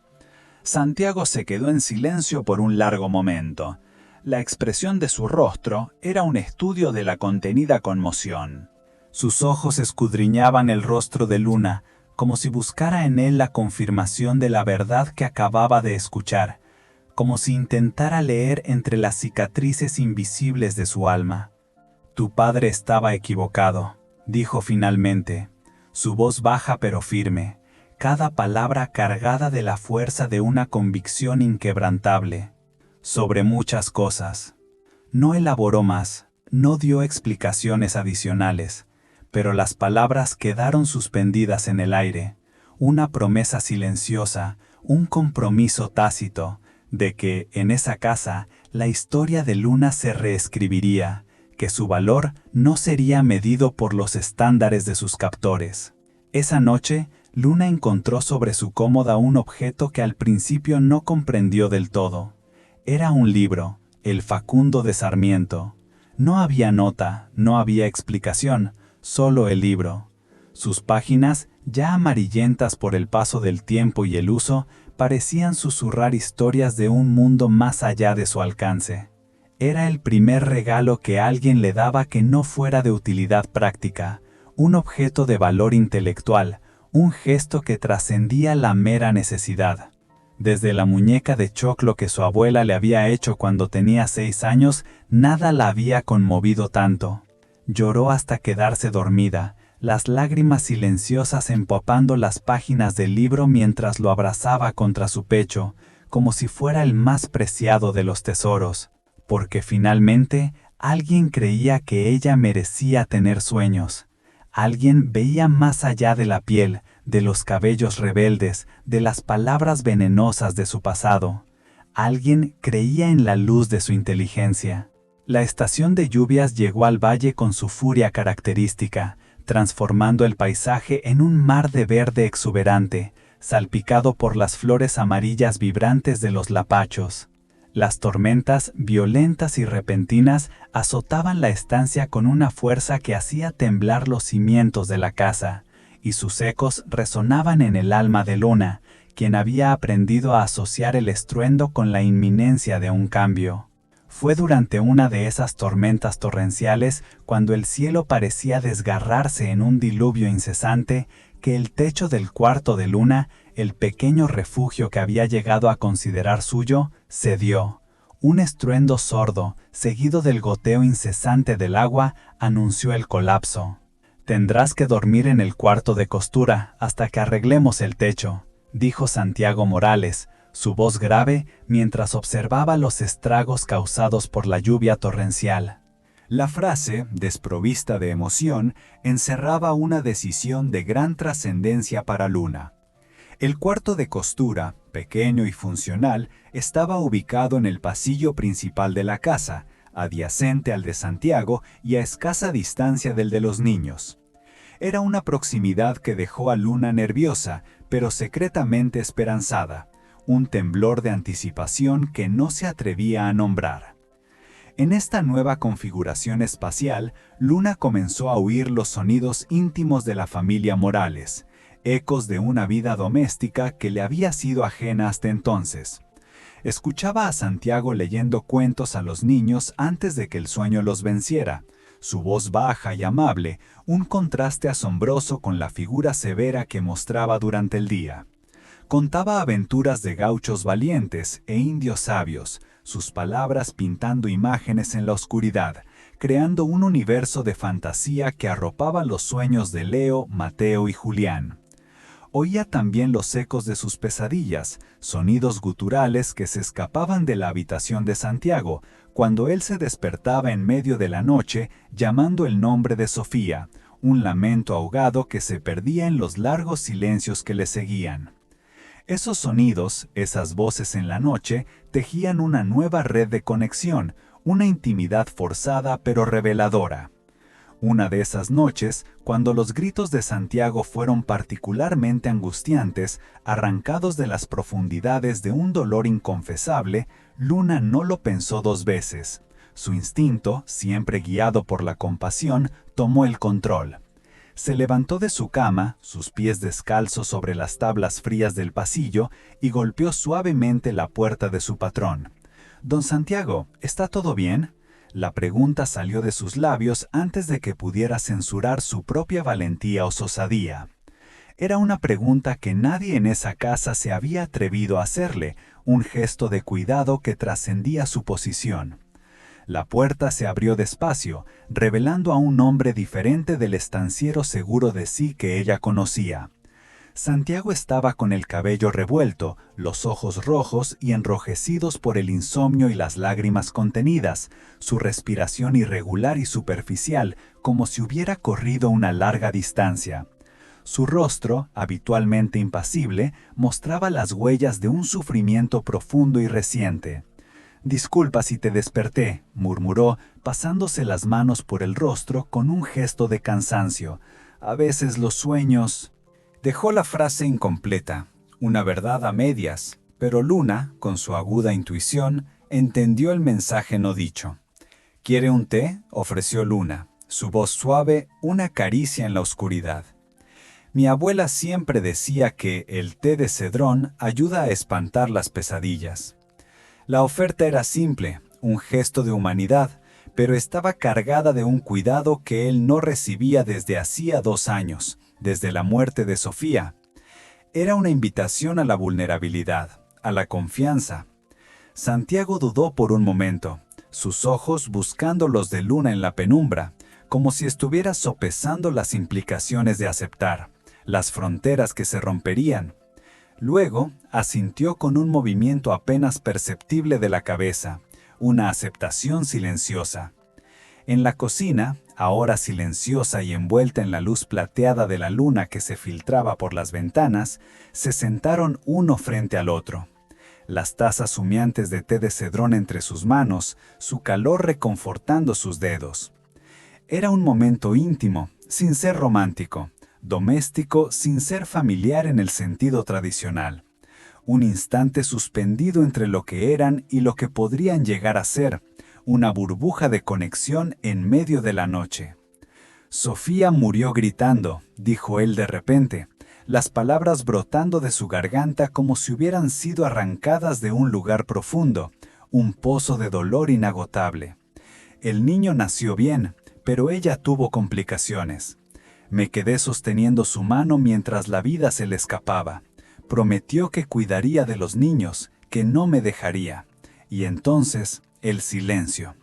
Santiago se quedó en silencio por un largo momento. La expresión de su rostro era un estudio de la contenida conmoción. Sus ojos escudriñaban el rostro de Luna, como si buscara en él la confirmación de la verdad que acababa de escuchar, como si intentara leer entre las cicatrices invisibles de su alma. «Tu padre estaba equivocado», dijo finalmente, su voz baja pero firme, cada palabra cargada de la fuerza de una convicción inquebrantable. «Sobre muchas cosas». No elaboró más, no dio explicaciones adicionales, pero las palabras quedaron suspendidas en el aire, una promesa silenciosa, un compromiso tácito, de que, en esa casa, la historia de Luna se reescribiría, que su valor no sería medido por los estándares de sus captores. Esa noche, Luna encontró sobre su cómoda un objeto que al principio no comprendió del todo. Era un libro, el Facundo de Sarmiento. No había nota, no había explicación, solo el libro. Sus páginas, ya amarillentas por el paso del tiempo y el uso, parecían susurrar historias de un mundo más allá de su alcance. Era el primer regalo que alguien le daba que no fuera de utilidad práctica, un objeto de valor intelectual, un gesto que trascendía la mera necesidad. Desde la muñeca de choclo que su abuela le había hecho cuando tenía 6 años, nada la había conmovido tanto. Lloró hasta quedarse dormida, las lágrimas silenciosas empapando las páginas del libro mientras lo abrazaba contra su pecho, como si fuera el más preciado de los tesoros, porque finalmente alguien creía que ella merecía tener sueños. Alguien veía más allá de la piel, de los cabellos rebeldes, de las palabras venenosas de su pasado. Alguien creía en la luz de su inteligencia. La estación de lluvias llegó al valle con su furia característica, transformando el paisaje en un mar de verde exuberante, salpicado por las flores amarillas vibrantes de los lapachos. Las tormentas, violentas y repentinas, azotaban la estancia con una fuerza que hacía temblar los cimientos de la casa, y sus ecos resonaban en el alma de Luna, quien había aprendido a asociar el estruendo con la inminencia de un cambio. Fue durante una de esas tormentas torrenciales, cuando el cielo parecía desgarrarse en un diluvio incesante, que el techo del cuarto de Luna, el pequeño refugio que había llegado a considerar suyo, cedió. Un estruendo sordo, seguido del goteo incesante del agua, anunció el colapso. «Tendrás que dormir en el cuarto de costura hasta que arreglemos el techo», dijo Santiago Morales, su voz grave mientras observaba los estragos causados por la lluvia torrencial. La frase, desprovista de emoción, encerraba una decisión de gran trascendencia para Luna. El cuarto de costura, pequeño y funcional, estaba ubicado en el pasillo principal de la casa, adyacente al de Santiago y a escasa distancia del de los niños. Era una proximidad que dejó a Luna nerviosa, pero secretamente esperanzada, un temblor de anticipación que no se atrevía a nombrar. En esta nueva configuración espacial, Luna comenzó a oír los sonidos íntimos de la familia Morales, ecos de una vida doméstica que le había sido ajena hasta entonces. Escuchaba a Santiago leyendo cuentos a los niños antes de que el sueño los venciera, su voz baja y amable, un contraste asombroso con la figura severa que mostraba durante el día. Contaba aventuras de gauchos valientes e indios sabios, sus palabras pintando imágenes en la oscuridad, creando un universo de fantasía que arropaba los sueños de Leo, Mateo y Julián. Oía también los ecos de sus pesadillas, sonidos guturales que se escapaban de la habitación de Santiago, cuando él se despertaba en medio de la noche llamando el nombre de Sofía, un lamento ahogado que se perdía en los largos silencios que le seguían. Esos sonidos, esas voces en la noche, tejían una nueva red de conexión, una intimidad forzada pero reveladora. Una de esas noches, cuando los gritos de Santiago fueron particularmente angustiantes, arrancados de las profundidades de un dolor inconfesable, Luna no lo pensó 2 veces. Su instinto, siempre guiado por la compasión, tomó el control. Se levantó de su cama, sus pies descalzos sobre las tablas frías del pasillo, y golpeó suavemente la puerta de su patrón. «Don Santiago, ¿está todo bien?» La pregunta salió de sus labios antes de que pudiera censurar su propia valentía o osadía. Era una pregunta que nadie en esa casa se había atrevido a hacerle, un gesto de cuidado que trascendía su posición. La puerta se abrió despacio, revelando a un hombre diferente del estanciero seguro de sí que ella conocía. Santiago estaba con el cabello revuelto, los ojos rojos y enrojecidos por el insomnio y las lágrimas contenidas, su respiración irregular y superficial, como si hubiera corrido una larga distancia. Su rostro, habitualmente impasible, mostraba las huellas de un sufrimiento profundo y reciente. «Disculpa si te desperté», murmuró, pasándose las manos por el rostro con un gesto de cansancio. «A veces los sueños...» Dejó la frase incompleta, una verdad a medias, pero Luna, con su aguda intuición, Entendió el mensaje no dicho. ¿Quiere un té?, ofreció Luna, su voz suave, una caricia en la oscuridad. Mi abuela siempre decía que el té de cedrón ayuda a espantar las pesadillas. La oferta era simple, un gesto de humanidad, pero estaba cargada de un cuidado que él no recibía desde hacía 2 años, desde la muerte de Sofía. Era una invitación a la vulnerabilidad, a la confianza. Santiago dudó por un momento, sus ojos buscando los de Luna en la penumbra, como si estuviera sopesando las implicaciones de aceptar, las fronteras que se romperían. Luego, asintió con un movimiento apenas perceptible de la cabeza, una aceptación silenciosa. En la cocina, ahora silenciosa y envuelta en la luz plateada de la luna que se filtraba por las ventanas, se sentaron uno frente al otro. Las tazas humeantes de té de cedrón entre sus manos, su calor reconfortando sus dedos. Era un momento íntimo, sin ser romántico, doméstico sin ser familiar en el sentido tradicional. Un instante suspendido entre lo que eran y lo que podrían llegar a ser, una burbuja de conexión en medio de la noche. Sofía murió gritando, dijo él de repente, las palabras brotando de su garganta como si hubieran sido arrancadas de un lugar profundo, un pozo de dolor inagotable. El niño nació bien, pero ella tuvo complicaciones. Me quedé sosteniendo su mano mientras la vida se le escapaba. Prometió que cuidaría de los niños, que no me dejaría. Y entonces, el silencio.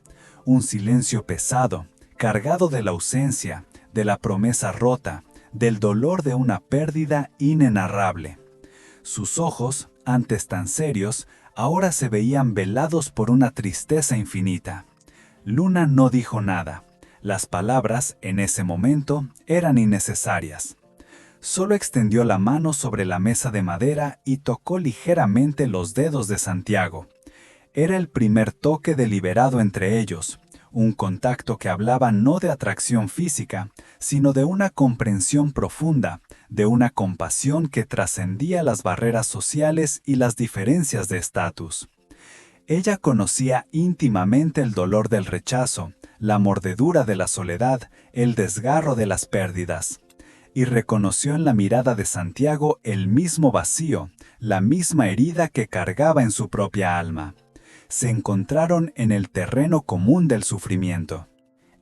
Un silencio pesado, cargado de la ausencia, de la promesa rota, del dolor de una pérdida inenarrable. Sus ojos, antes tan serios, ahora se veían velados por una tristeza infinita. Luna no dijo nada. Las palabras, en ese momento, eran innecesarias. Solo extendió la mano sobre la mesa de madera y tocó ligeramente los dedos de Santiago. Era el primer toque deliberado entre ellos, un contacto que hablaba no de atracción física, sino de una comprensión profunda, de una compasión que trascendía las barreras sociales y las diferencias de estatus. Ella conocía íntimamente el dolor del rechazo, la mordedura de la soledad, el desgarro de las pérdidas, y reconoció en la mirada de Santiago el mismo vacío, la misma herida que cargaba en su propia alma. Se encontraron en el terreno común del sufrimiento.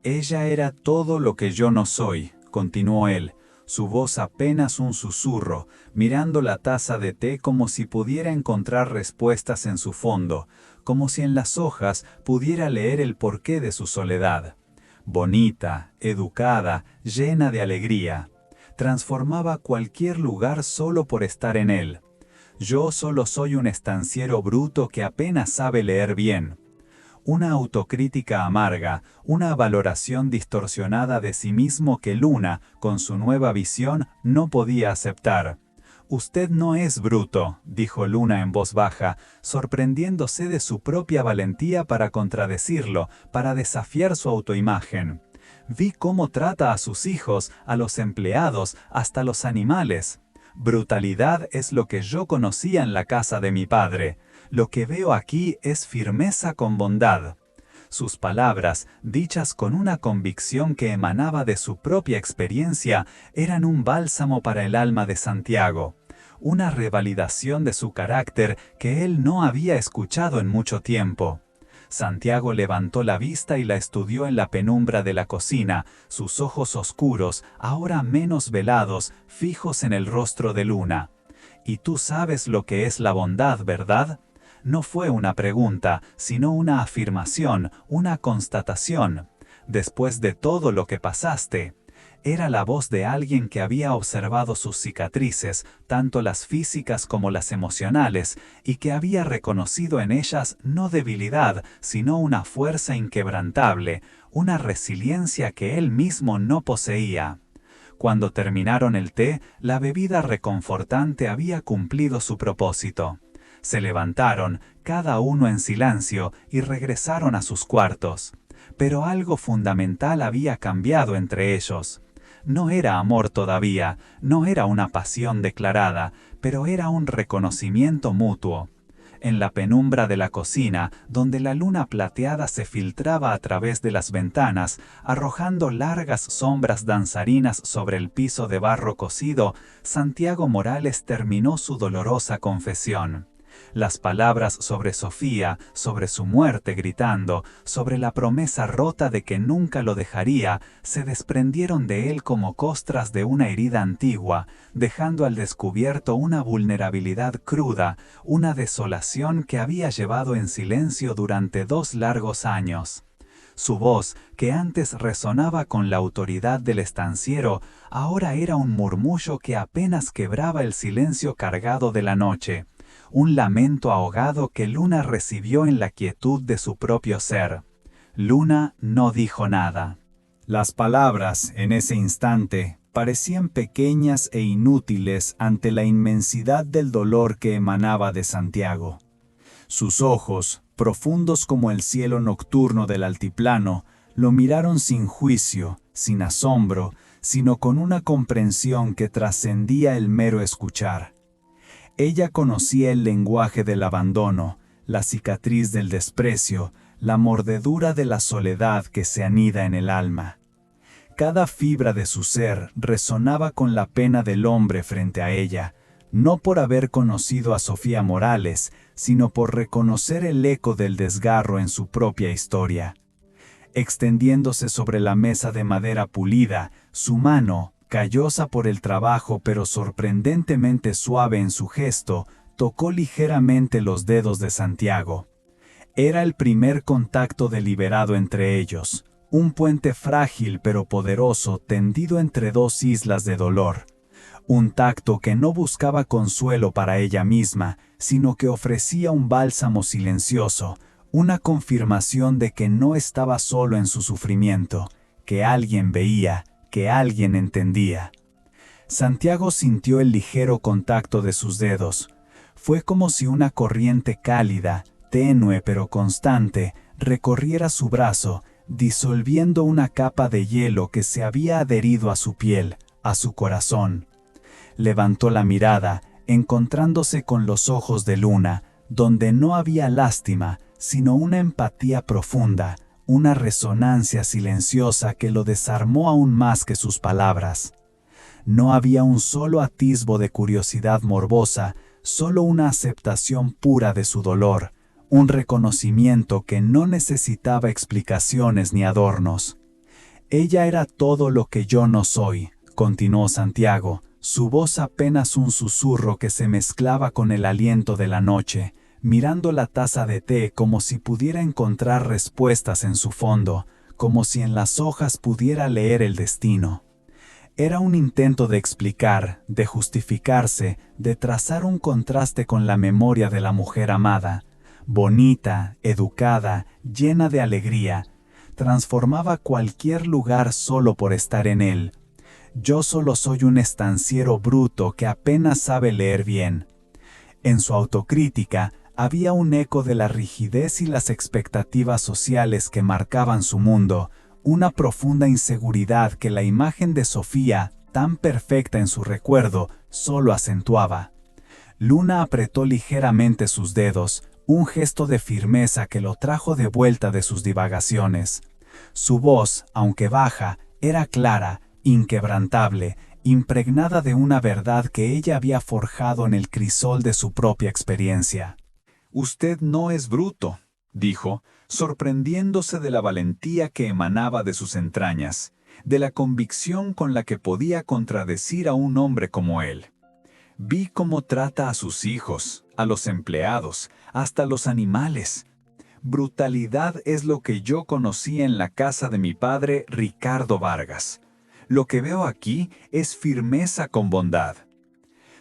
Ella era todo lo que yo no soy, continuó él, su voz apenas un susurro, mirando la taza de té como si pudiera encontrar respuestas en su fondo, como si en las hojas pudiera leer el porqué de su soledad. Bonita, educada, llena de alegría. Transformaba cualquier lugar solo por estar en él. Yo solo soy un estanciero bruto que apenas sabe leer bien. Una autocrítica amarga, una valoración distorsionada de sí mismo que Luna, con su nueva visión, no podía aceptar. «Usted no es bruto», dijo Luna en voz baja, sorprendiéndose de su propia valentía para contradecirlo, para desafiar su autoimagen. «Vi cómo trata a sus hijos, a los empleados, hasta los animales. Brutalidad es lo que yo conocía en la casa de mi padre. Lo que veo aquí es firmeza con bondad». Sus palabras, dichas con una convicción que emanaba de su propia experiencia, eran un bálsamo para el alma de Santiago, una revalidación de su carácter que él no había escuchado en mucho tiempo. Santiago levantó la vista y la estudió en la penumbra de la cocina, sus ojos oscuros, ahora menos velados, fijos en el rostro de Luna. «Y tú sabes lo que es la bondad, ¿verdad?». No fue una pregunta, sino una afirmación, una constatación. «Después de todo lo que pasaste». Era la voz de alguien que había observado sus cicatrices, tanto las físicas como las emocionales, y que había reconocido en ellas no debilidad, sino una fuerza inquebrantable, una resiliencia que él mismo no poseía. Cuando terminaron el té, la bebida reconfortante había cumplido su propósito. Se levantaron, cada uno en silencio, y regresaron a sus cuartos. Pero algo fundamental había cambiado entre ellos. No era amor todavía, no era una pasión declarada, pero era un reconocimiento mutuo. en la penumbra de la cocina, donde la luna plateada se filtraba a través de las ventanas, arrojando largas sombras danzarinas sobre el piso de barro cocido, Santiago Morales terminó su dolorosa confesión. Las palabras sobre Sofía, sobre su muerte gritando, sobre la promesa rota de que nunca lo dejaría, se desprendieron de él como costras de una herida antigua, dejando al descubierto una vulnerabilidad cruda, una desolación que había llevado en silencio durante 2 largos años. Su voz, que antes resonaba con la autoridad del estanciero, ahora era un murmullo que apenas quebraba el silencio cargado de la noche. Un lamento ahogado que Luna recibió en la quietud de su propio ser. Luna no dijo nada. Las palabras, en ese instante, parecían pequeñas e inútiles ante la inmensidad del dolor que emanaba de Santiago. Sus ojos, profundos como el cielo nocturno del altiplano, lo miraron sin juicio, sin asombro, sino con una comprensión que trascendía el mero escuchar. Ella conocía el lenguaje del abandono, la cicatriz del desprecio, la mordedura de la soledad que se anida en el alma. Cada fibra de su ser resonaba con la pena del hombre frente a ella, no por haber conocido a Sofía Morales, sino por reconocer el eco del desgarro en su propia historia. Extendiéndose sobre la mesa de madera pulida, su mano, callosa por el trabajo pero sorprendentemente suave en su gesto, tocó ligeramente los dedos de Santiago. Era el primer contacto deliberado entre ellos, un puente frágil pero poderoso tendido entre 2 islas de dolor. Un tacto que no buscaba consuelo para ella misma, sino que ofrecía un bálsamo silencioso, una confirmación de que no estaba solo en su sufrimiento, que alguien veía, que alguien entendía. Santiago sintió el ligero contacto de sus dedos. Fue como si una corriente cálida, tenue pero constante, recorriera su brazo, disolviendo una capa de hielo que se había adherido a su piel, a su corazón. Levantó la mirada, encontrándose con los ojos de Luna, donde no había lástima, sino una empatía profunda, una resonancia silenciosa que lo desarmó aún más que sus palabras. No había un solo atisbo de curiosidad morbosa, solo una aceptación pura de su dolor, un reconocimiento que no necesitaba explicaciones ni adornos. Ella era todo lo que yo no soy, continuó Santiago, su voz apenas un susurro que se mezclaba con el aliento de la noche, mirando la taza de té como si pudiera encontrar respuestas en su fondo, como si en las hojas pudiera leer el destino. Era un intento de explicar, de justificarse, de trazar un contraste con la memoria de la mujer amada, bonita, educada, llena de alegría. Transformaba cualquier lugar solo por estar en él. Yo solo soy un estanciero bruto que apenas sabe leer bien. En su autocrítica, había un eco de la rigidez y las expectativas sociales que marcaban su mundo, una profunda inseguridad que la imagen de Sofía, tan perfecta en su recuerdo, solo acentuaba. Luna apretó ligeramente sus dedos, un gesto de firmeza que lo trajo de vuelta de sus divagaciones. Su voz, aunque baja, era clara, inquebrantable, impregnada de una verdad que ella había forjado en el crisol de su propia experiencia. «Usted no es bruto», dijo, sorprendiéndose de la valentía que emanaba de sus entrañas, de la convicción con la que podía contradecir a un hombre como él. «Vi cómo trata a sus hijos, a los empleados, hasta los animales. Brutalidad es lo que yo conocí en la casa de mi padre Ricardo Vargas. Lo que veo aquí es firmeza con bondad».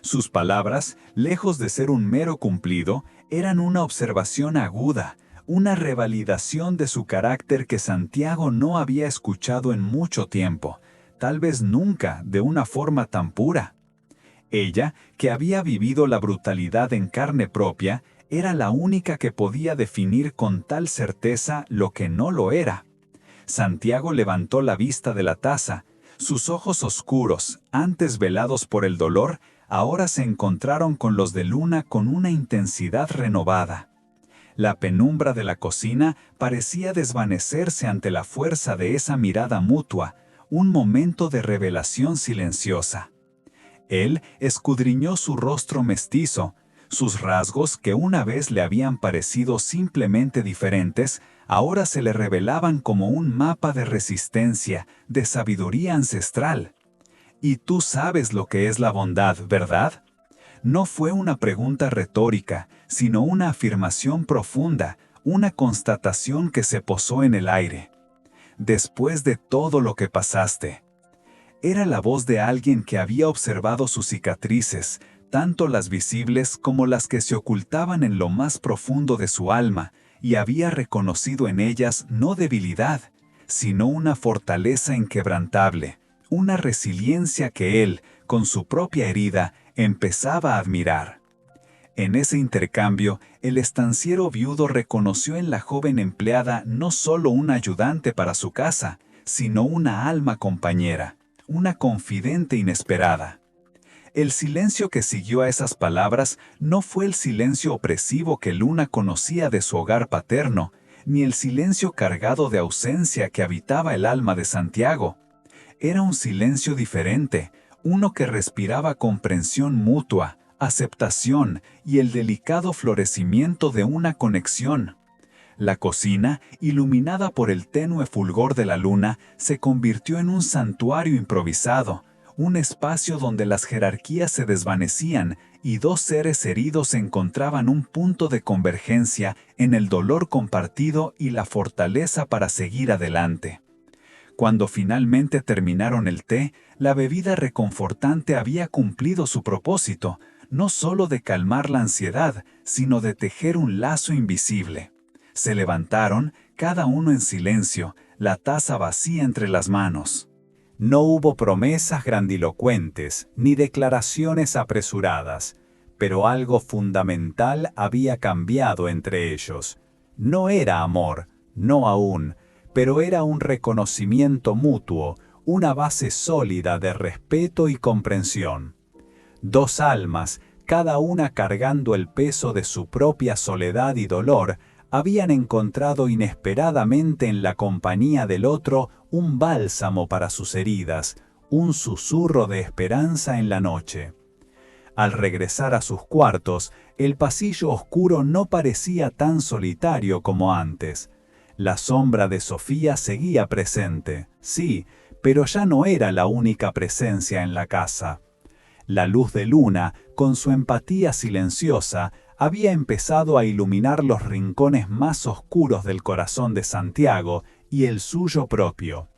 Sus palabras, lejos de ser un mero cumplido, eran una observación aguda, una revalidación de su carácter que Santiago no había escuchado en mucho tiempo, tal vez nunca de una forma tan pura. Ella, que había vivido la brutalidad en carne propia, era la única que podía definir con tal certeza lo que no lo era. Santiago levantó la vista de la taza. Sus ojos oscuros, antes velados por el dolor, ahora se encontraron con los de Luna con una intensidad renovada. La penumbra de la cocina parecía desvanecerse ante la fuerza de esa mirada mutua, un momento de revelación silenciosa. Él escudriñó su rostro mestizo. Sus rasgos, que una vez le habían parecido simplemente diferentes, ahora se le revelaban como un mapa de resistencia, de sabiduría ancestral. «Y tú sabes lo que es la bondad, ¿verdad?». No fue una pregunta retórica, sino una afirmación profunda, una constatación que se posó en el aire. «Después de todo lo que pasaste». Era la voz de alguien que había observado sus cicatrices, tanto las visibles como las que se ocultaban en lo más profundo de su alma, y había reconocido en ellas no debilidad, sino una fortaleza inquebrantable, una resiliencia que él, con su propia herida, empezaba a admirar. En ese intercambio, el estanciero viudo reconoció en la joven empleada no solo un ayudante para su casa, sino una alma compañera, una confidente inesperada. El silencio que siguió a esas palabras no fue el silencio opresivo que Luna conocía de su hogar paterno, ni el silencio cargado de ausencia que habitaba el alma de Santiago. Era un silencio diferente, uno que respiraba comprensión mutua, aceptación y el delicado florecimiento de una conexión. La cocina, iluminada por el tenue fulgor de la luna, se convirtió en un santuario improvisado, un espacio donde las jerarquías se desvanecían y dos seres heridos encontraban un punto de convergencia en el dolor compartido y la fortaleza para seguir adelante. Cuando finalmente terminaron el té, la bebida reconfortante había cumplido su propósito, no solo de calmar la ansiedad, sino de tejer un lazo invisible. Se levantaron, cada uno en silencio, la taza vacía entre las manos. No hubo promesas grandilocuentes, ni declaraciones apresuradas, pero algo fundamental había cambiado entre ellos. No era amor, no aún, pero era un reconocimiento mutuo, una base sólida de respeto y comprensión. Dos almas, cada una cargando el peso de su propia soledad y dolor, habían encontrado inesperadamente en la compañía del otro un bálsamo para sus heridas, un susurro de esperanza en la noche. Al regresar a sus cuartos, el pasillo oscuro no parecía tan solitario como antes. La sombra de Sofía seguía presente, sí, pero ya no era la única presencia en la casa. La luz de Luna, con su empatía silenciosa, había empezado a iluminar los rincones más oscuros del corazón de Santiago y el suyo propio.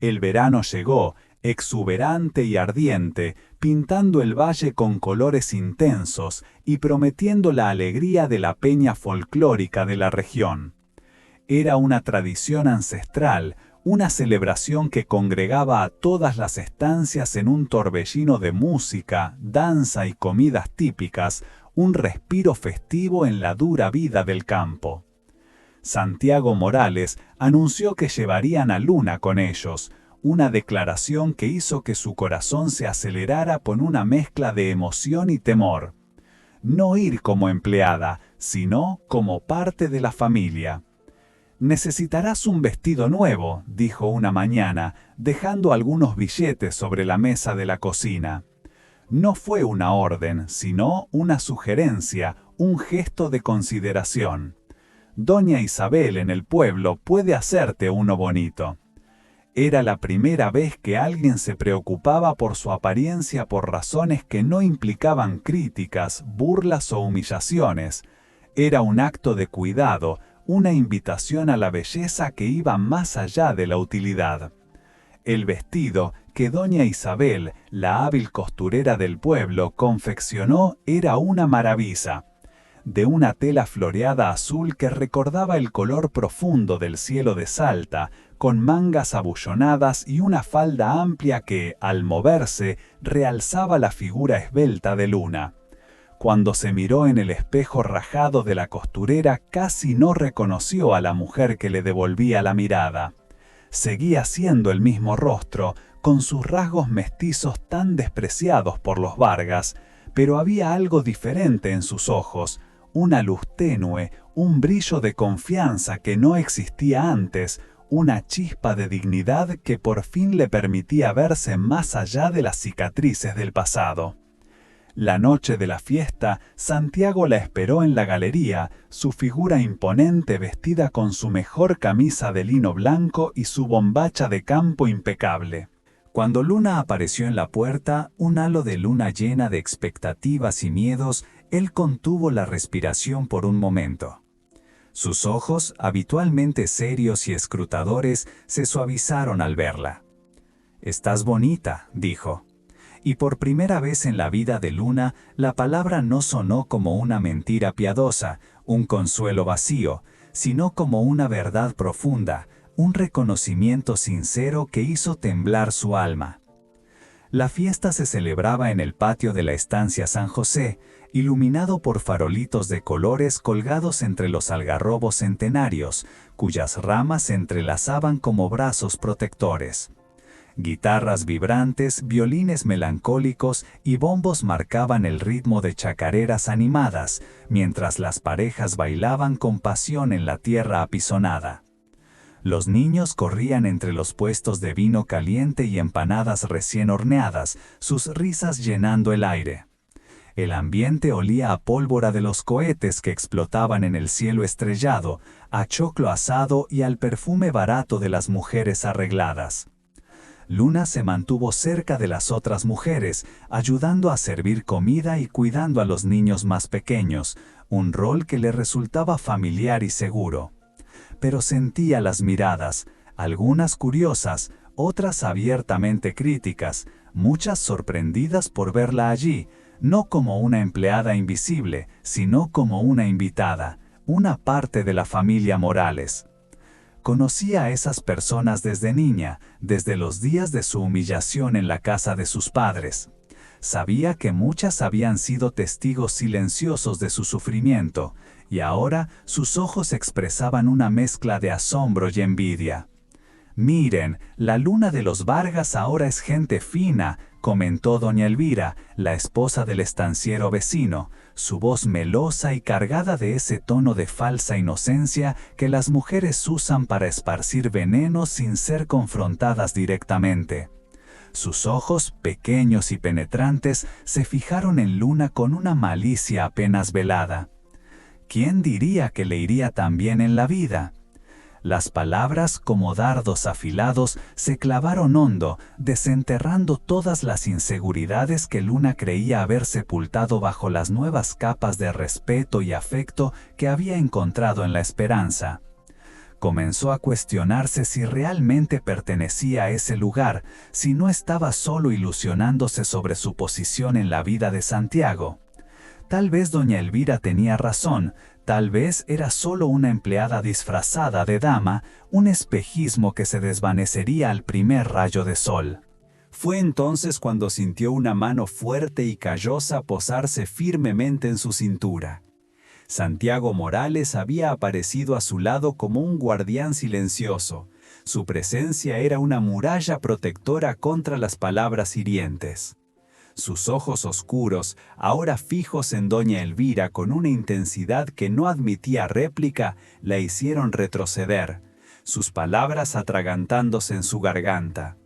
El verano llegó, exuberante y ardiente, pintando el valle con colores intensos y prometiendo la alegría de la peña folclórica de la región. Era una tradición ancestral, una celebración que congregaba a todas las estancias en un torbellino de música, danza y comidas típicas, un respiro festivo en la dura vida del campo. Santiago Morales anunció que llevarían a Luna con ellos, una declaración que hizo que su corazón se acelerara con una mezcla de emoción y temor. No ir como empleada, sino como parte de la familia. «Necesitarás un vestido nuevo», dijo una mañana, dejando algunos billetes sobre la mesa de la cocina. No fue una orden, sino una sugerencia, un gesto de consideración. «Doña Isabel en el pueblo puede hacerte uno bonito». Era la primera vez que alguien se preocupaba por su apariencia por razones que no implicaban críticas, burlas o humillaciones. Era un acto de cuidado, una invitación a la belleza que iba más allá de la utilidad. El vestido que doña Isabel, la hábil costurera del pueblo, confeccionó era una maravilla. De una tela floreada azul que recordaba el color profundo del cielo de Salta, con mangas abullonadas y una falda amplia que, al moverse, realzaba la figura esbelta de Luna. Cuando se miró en el espejo rajado de la costurera, casi no reconoció a la mujer que le devolvía la mirada. Seguía siendo el mismo rostro, con sus rasgos mestizos tan despreciados por los Vargas, pero había algo diferente en sus ojos, una luz tenue, un brillo de confianza que no existía antes, una chispa de dignidad que por fin le permitía verse más allá de las cicatrices del pasado. La noche de la fiesta, Santiago la esperó en la galería, su figura imponente vestida con su mejor camisa de lino blanco y su bombacha de campo impecable. Cuando Luna apareció en la puerta, un halo de luna llena de expectativas y miedos, él contuvo la respiración por un momento. Sus ojos, habitualmente serios y escrutadores, se suavizaron al verla. «Estás bonita», dijo. Y por primera vez en la vida de Luna, la palabra no sonó como una mentira piadosa, un consuelo vacío, sino como una verdad profunda, un reconocimiento sincero que hizo temblar su alma. La fiesta se celebraba en el patio de la estancia San José, iluminado por farolitos de colores colgados entre los algarrobos centenarios, cuyas ramas se entrelazaban como brazos protectores. Guitarras vibrantes, violines melancólicos y bombos marcaban el ritmo de chacareras animadas, mientras las parejas bailaban con pasión en la tierra apisonada. Los niños corrían entre los puestos de vino caliente y empanadas recién horneadas, sus risas llenando el aire. El ambiente olía a pólvora de los cohetes que explotaban en el cielo estrellado, a choclo asado y al perfume barato de las mujeres arregladas. Luna se mantuvo cerca de las otras mujeres, ayudando a servir comida y cuidando a los niños más pequeños, un rol que le resultaba familiar y seguro. Pero sentía las miradas, algunas curiosas, otras abiertamente críticas, muchas sorprendidas por verla allí, no como una empleada invisible, sino como una invitada, una parte de la familia Morales. Conocía a esas personas desde niña, desde los días de su humillación en la casa de sus padres. Sabía que muchas habían sido testigos silenciosos de su sufrimiento, y ahora sus ojos expresaban una mezcla de asombro y envidia. «Miren, la Luna de los Vargas ahora es gente fina», comentó doña Elvira, la esposa del estanciero vecino, su voz melosa y cargada de ese tono de falsa inocencia que las mujeres usan para esparcir veneno sin ser confrontadas directamente. Sus ojos, pequeños y penetrantes, se fijaron en Luna con una malicia apenas velada. ¿Quién diría que le iría tan bien en la vida? Las palabras, como dardos afilados, se clavaron hondo, desenterrando todas las inseguridades que Luna creía haber sepultado bajo las nuevas capas de respeto y afecto que había encontrado en la esperanza. Comenzó a cuestionarse si realmente pertenecía a ese lugar, si no estaba solo ilusionándose sobre su posición en la vida de Santiago. Tal vez doña Elvira tenía razón, tal vez era solo una empleada disfrazada de dama, un espejismo que se desvanecería al primer rayo de sol. Fue entonces cuando sintió una mano fuerte y callosa posarse firmemente en su cintura. Santiago Morales había aparecido a su lado como un guardián silencioso. Su presencia era una muralla protectora contra las palabras hirientes. Sus ojos oscuros, ahora fijos en doña Elvira con una intensidad que no admitía réplica, la hicieron retroceder, sus palabras atragantándose en su garganta.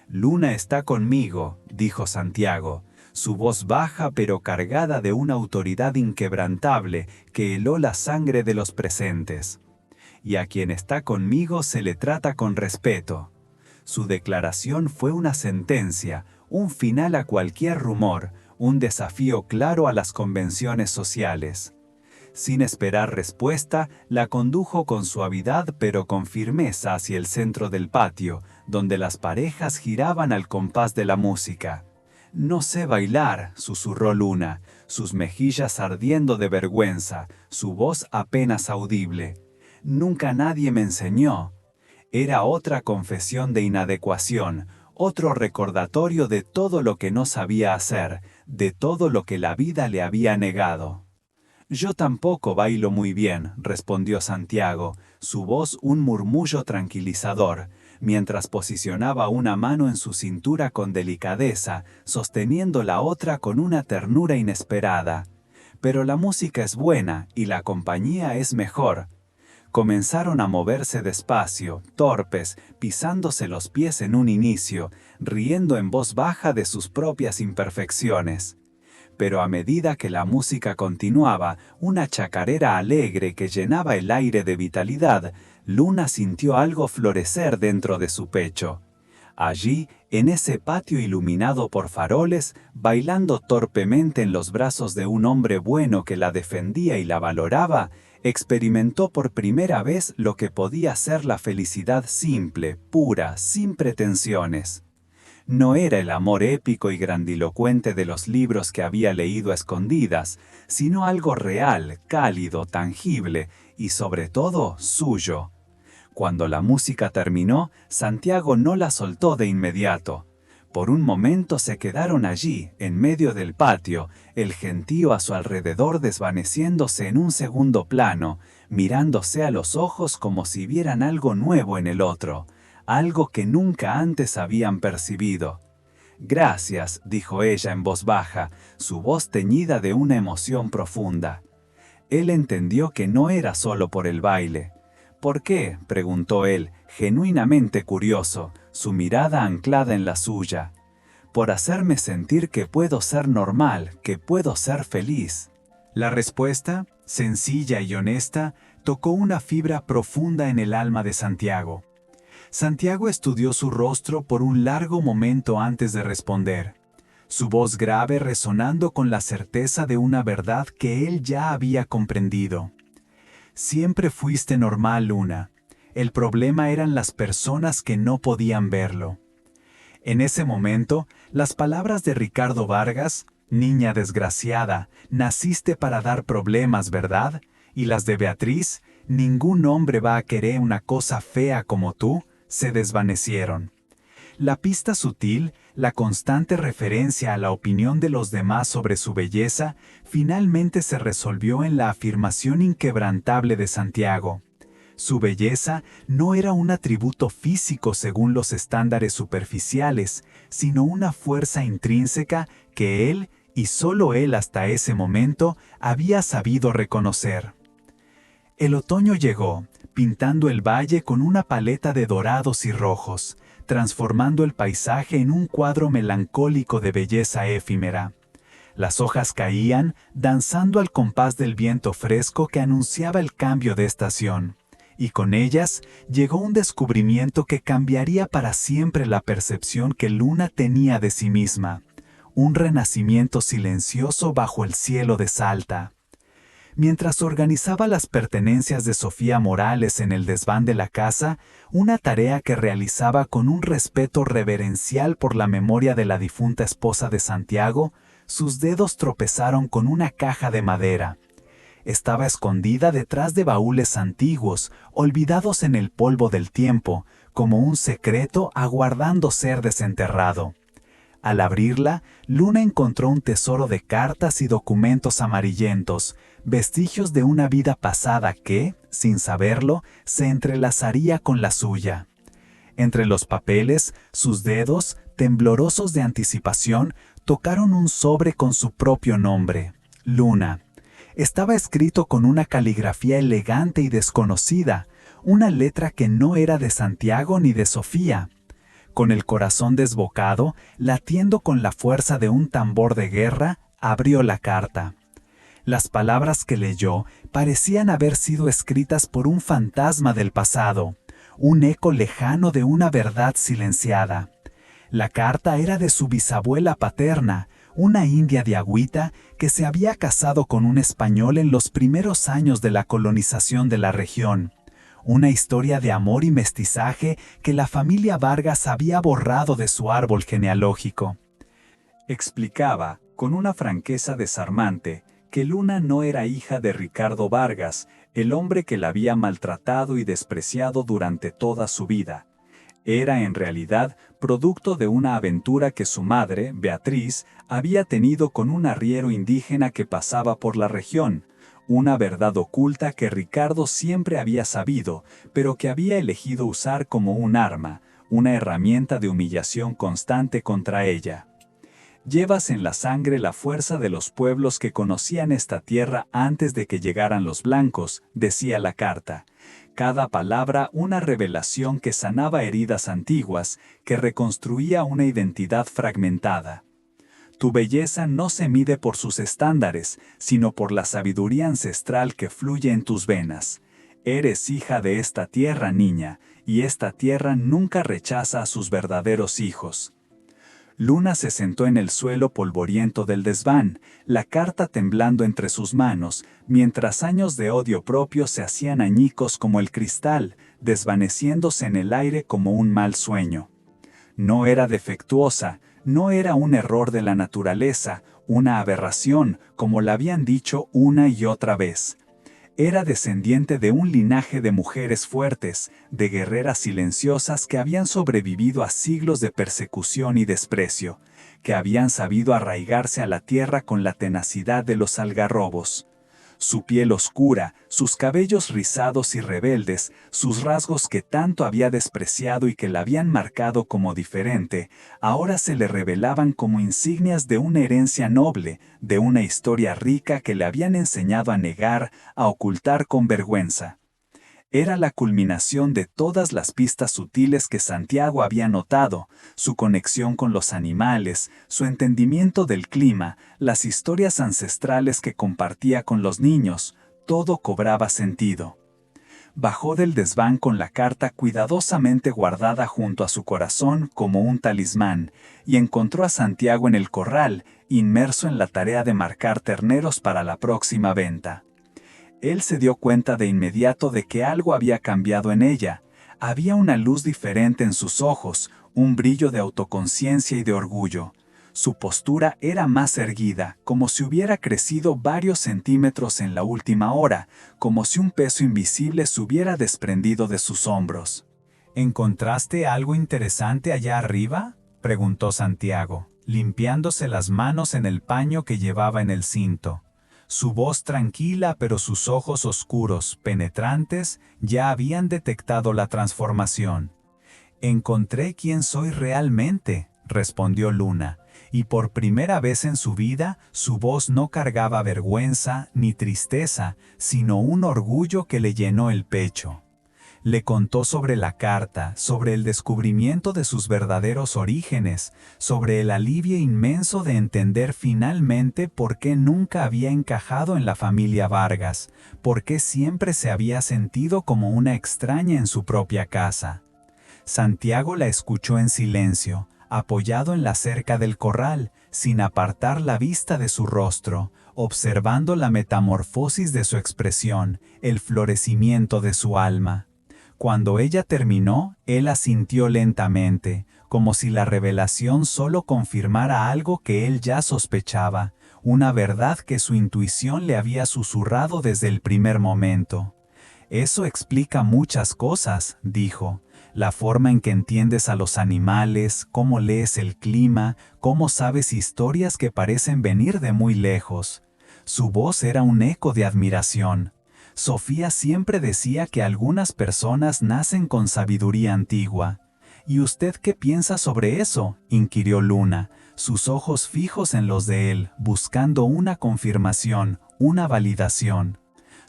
«Luna está conmigo», dijo Santiago, su voz baja pero cargada de una autoridad inquebrantable que heló la sangre de los presentes. «Y a quien está conmigo se le trata con respeto». Su declaración fue una sentencia, un final a cualquier rumor, un desafío claro a las convenciones sociales. Sin esperar respuesta, la condujo con suavidad pero con firmeza hacia el centro del patio, donde las parejas giraban al compás de la música. «No sé bailar», susurró Luna, sus mejillas ardiendo de vergüenza, su voz apenas audible. «Nunca nadie me enseñó». Era otra confesión de inadecuación, otro recordatorio de todo lo que no sabía hacer, de todo lo que la vida le había negado. «Yo tampoco bailo muy bien», respondió Santiago, su voz un murmullo tranquilizador. mientras posicionaba una mano en su cintura con delicadeza, sosteniendo la otra con una ternura inesperada. Pero la música es buena y la compañía es mejor. Comenzaron a moverse despacio, torpes, pisándose los pies en un inicio, riendo en voz baja de sus propias imperfecciones. Pero a medida que la música continuaba, una chacarera alegre que llenaba el aire de vitalidad, Luna sintió algo florecer dentro de su pecho. Allí, en ese patio iluminado por faroles, bailando torpemente en los brazos de un hombre bueno que la defendía y la valoraba, experimentó por primera vez lo que podía ser la felicidad simple, pura, sin pretensiones. No era el amor épico y grandilocuente de los libros que había leído a escondidas, sino algo real, cálido, tangible y sobre todo suyo. Cuando la música terminó, Santiago no la soltó de inmediato. Por un momento se quedaron allí, en medio del patio, el gentío a su alrededor desvaneciéndose en un segundo plano, mirándose a los ojos como si vieran algo nuevo en el otro, algo que nunca antes habían percibido. «Gracias», dijo ella en voz baja, su voz teñida de una emoción profunda. Él entendió que no era solo por el baile. «¿Por qué?», preguntó él, genuinamente curioso, su mirada anclada en la suya. «Por hacerme sentir que puedo ser normal, que puedo ser feliz». La respuesta, sencilla y honesta, tocó una fibra profunda en el alma de Santiago. Santiago estudió su rostro por un largo momento antes de responder, su voz grave resonando con la certeza de una verdad que él ya había comprendido. «Siempre fuiste normal, Luna. El problema eran las personas que no podían verlo». En ese momento, las palabras de Ricardo Vargas, «Niña desgraciada, naciste para dar problemas, ¿verdad?», y las de Beatriz, «Ningún hombre va a querer una cosa fea como tú», se desvanecieron. La pista sutil, la constante referencia a la opinión de los demás sobre su belleza, finalmente se resolvió en la afirmación inquebrantable de Santiago. Su belleza no era un atributo físico según los estándares superficiales, sino una fuerza intrínseca que él, y solo él hasta ese momento, había sabido reconocer. El otoño llegó, pintando el valle con una paleta de dorados y rojos, transformando el paisaje en un cuadro melancólico de belleza efímera. Las hojas caían, danzando al compás del viento fresco que anunciaba el cambio de estación, y con ellas llegó un descubrimiento que cambiaría para siempre la percepción que Luna tenía de sí misma, un renacimiento silencioso bajo el cielo de Salta. Mientras organizaba las pertenencias de Sofía Morales en el desván de la casa, una tarea que realizaba con un respeto reverencial por la memoria de la difunta esposa de Santiago, sus dedos tropezaron con una caja de madera. Estaba escondida detrás de baúles antiguos, olvidados en el polvo del tiempo, como un secreto aguardando ser desenterrado. Al abrirla, Luna encontró un tesoro de cartas y documentos amarillentos, vestigios de una vida pasada que, sin saberlo, se entrelazaría con la suya. Entre los papeles, sus dedos, temblorosos de anticipación, tocaron un sobre con su propio nombre, Luna. Estaba escrito con una caligrafía elegante y desconocida, una letra que no era de Santiago ni de Sofía. Con el corazón desbocado, latiendo con la fuerza de un tambor de guerra, abrió la carta. Las palabras que leyó parecían haber sido escritas por un fantasma del pasado, un eco lejano de una verdad silenciada. La carta era de su bisabuela paterna, una india de Agüita que se había casado con un español en los primeros años de la colonización de la región. Una historia de amor y mestizaje que la familia Vargas había borrado de su árbol genealógico. Explicaba, con una franqueza desarmante, que Luna no era hija de Ricardo Vargas, el hombre que la había maltratado y despreciado durante toda su vida. Era en realidad producto de una aventura que su madre, Beatriz, había tenido con un arriero indígena que pasaba por la región, una verdad oculta que Ricardo siempre había sabido, pero que había elegido usar como un arma, una herramienta de humillación constante contra ella. Llevas en la sangre la fuerza de los pueblos que conocían esta tierra antes de que llegaran los blancos, decía la carta. Cada palabra una revelación que sanaba heridas antiguas, que reconstruía una identidad fragmentada. Tu belleza no se mide por sus estándares, sino por la sabiduría ancestral que fluye en tus venas. Eres hija de esta tierra, niña, y esta tierra nunca rechaza a sus verdaderos hijos. Luna se sentó en el suelo polvoriento del desván, la carta temblando entre sus manos, mientras años de odio propio se hacían añicos como el cristal, desvaneciéndose en el aire como un mal sueño. No era defectuosa, no era un error de la naturaleza, una aberración, como la habían dicho una y otra vez. Era descendiente de un linaje de mujeres fuertes, de guerreras silenciosas que habían sobrevivido a siglos de persecución y desprecio, que habían sabido arraigarse a la tierra con la tenacidad de los algarrobos. Su piel oscura, sus cabellos rizados y rebeldes, sus rasgos que tanto había despreciado y que la habían marcado como diferente, ahora se le revelaban como insignias de una herencia noble, de una historia rica que le habían enseñado a negar, a ocultar con vergüenza. Era la culminación de todas las pistas sutiles que Santiago había notado, su conexión con los animales, su entendimiento del clima, las historias ancestrales que compartía con los niños, todo cobraba sentido. Bajó del desván con la carta cuidadosamente guardada junto a su corazón como un talismán, y encontró a Santiago en el corral, inmerso en la tarea de marcar terneros para la próxima venta. Él se dio cuenta de inmediato de que algo había cambiado en ella. Había una luz diferente en sus ojos, un brillo de autoconciencia y de orgullo. Su postura era más erguida, como si hubiera crecido varios centímetros en la última hora, como si un peso invisible se hubiera desprendido de sus hombros. ¿Encontraste algo interesante allá arriba?, preguntó Santiago, limpiándose las manos en el paño que llevaba en el cinto. Su voz tranquila, pero sus ojos oscuros, penetrantes, ya habían detectado la transformación. «Encontré quién soy realmente», respondió Luna, y por primera vez en su vida, su voz no cargaba vergüenza ni tristeza, sino un orgullo que le llenó el pecho. Le contó sobre la carta, sobre el descubrimiento de sus verdaderos orígenes, sobre el alivio inmenso de entender finalmente por qué nunca había encajado en la familia Vargas, por qué siempre se había sentido como una extraña en su propia casa. Santiago la escuchó en silencio, apoyado en la cerca del corral, sin apartar la vista de su rostro, observando la metamorfosis de su expresión, el florecimiento de su alma. Cuando ella terminó, él asintió lentamente, como si la revelación solo confirmara algo que él ya sospechaba, una verdad que su intuición le había susurrado desde el primer momento. «Eso explica muchas cosas», dijo, «la forma en que entiendes a los animales, cómo lees el clima, cómo sabes historias que parecen venir de muy lejos». Su voz era un eco de admiración. Sofía siempre decía que algunas personas nacen con sabiduría antigua. «¿Y usted qué piensa sobre eso?», inquirió Luna, sus ojos fijos en los de él, buscando una confirmación, una validación.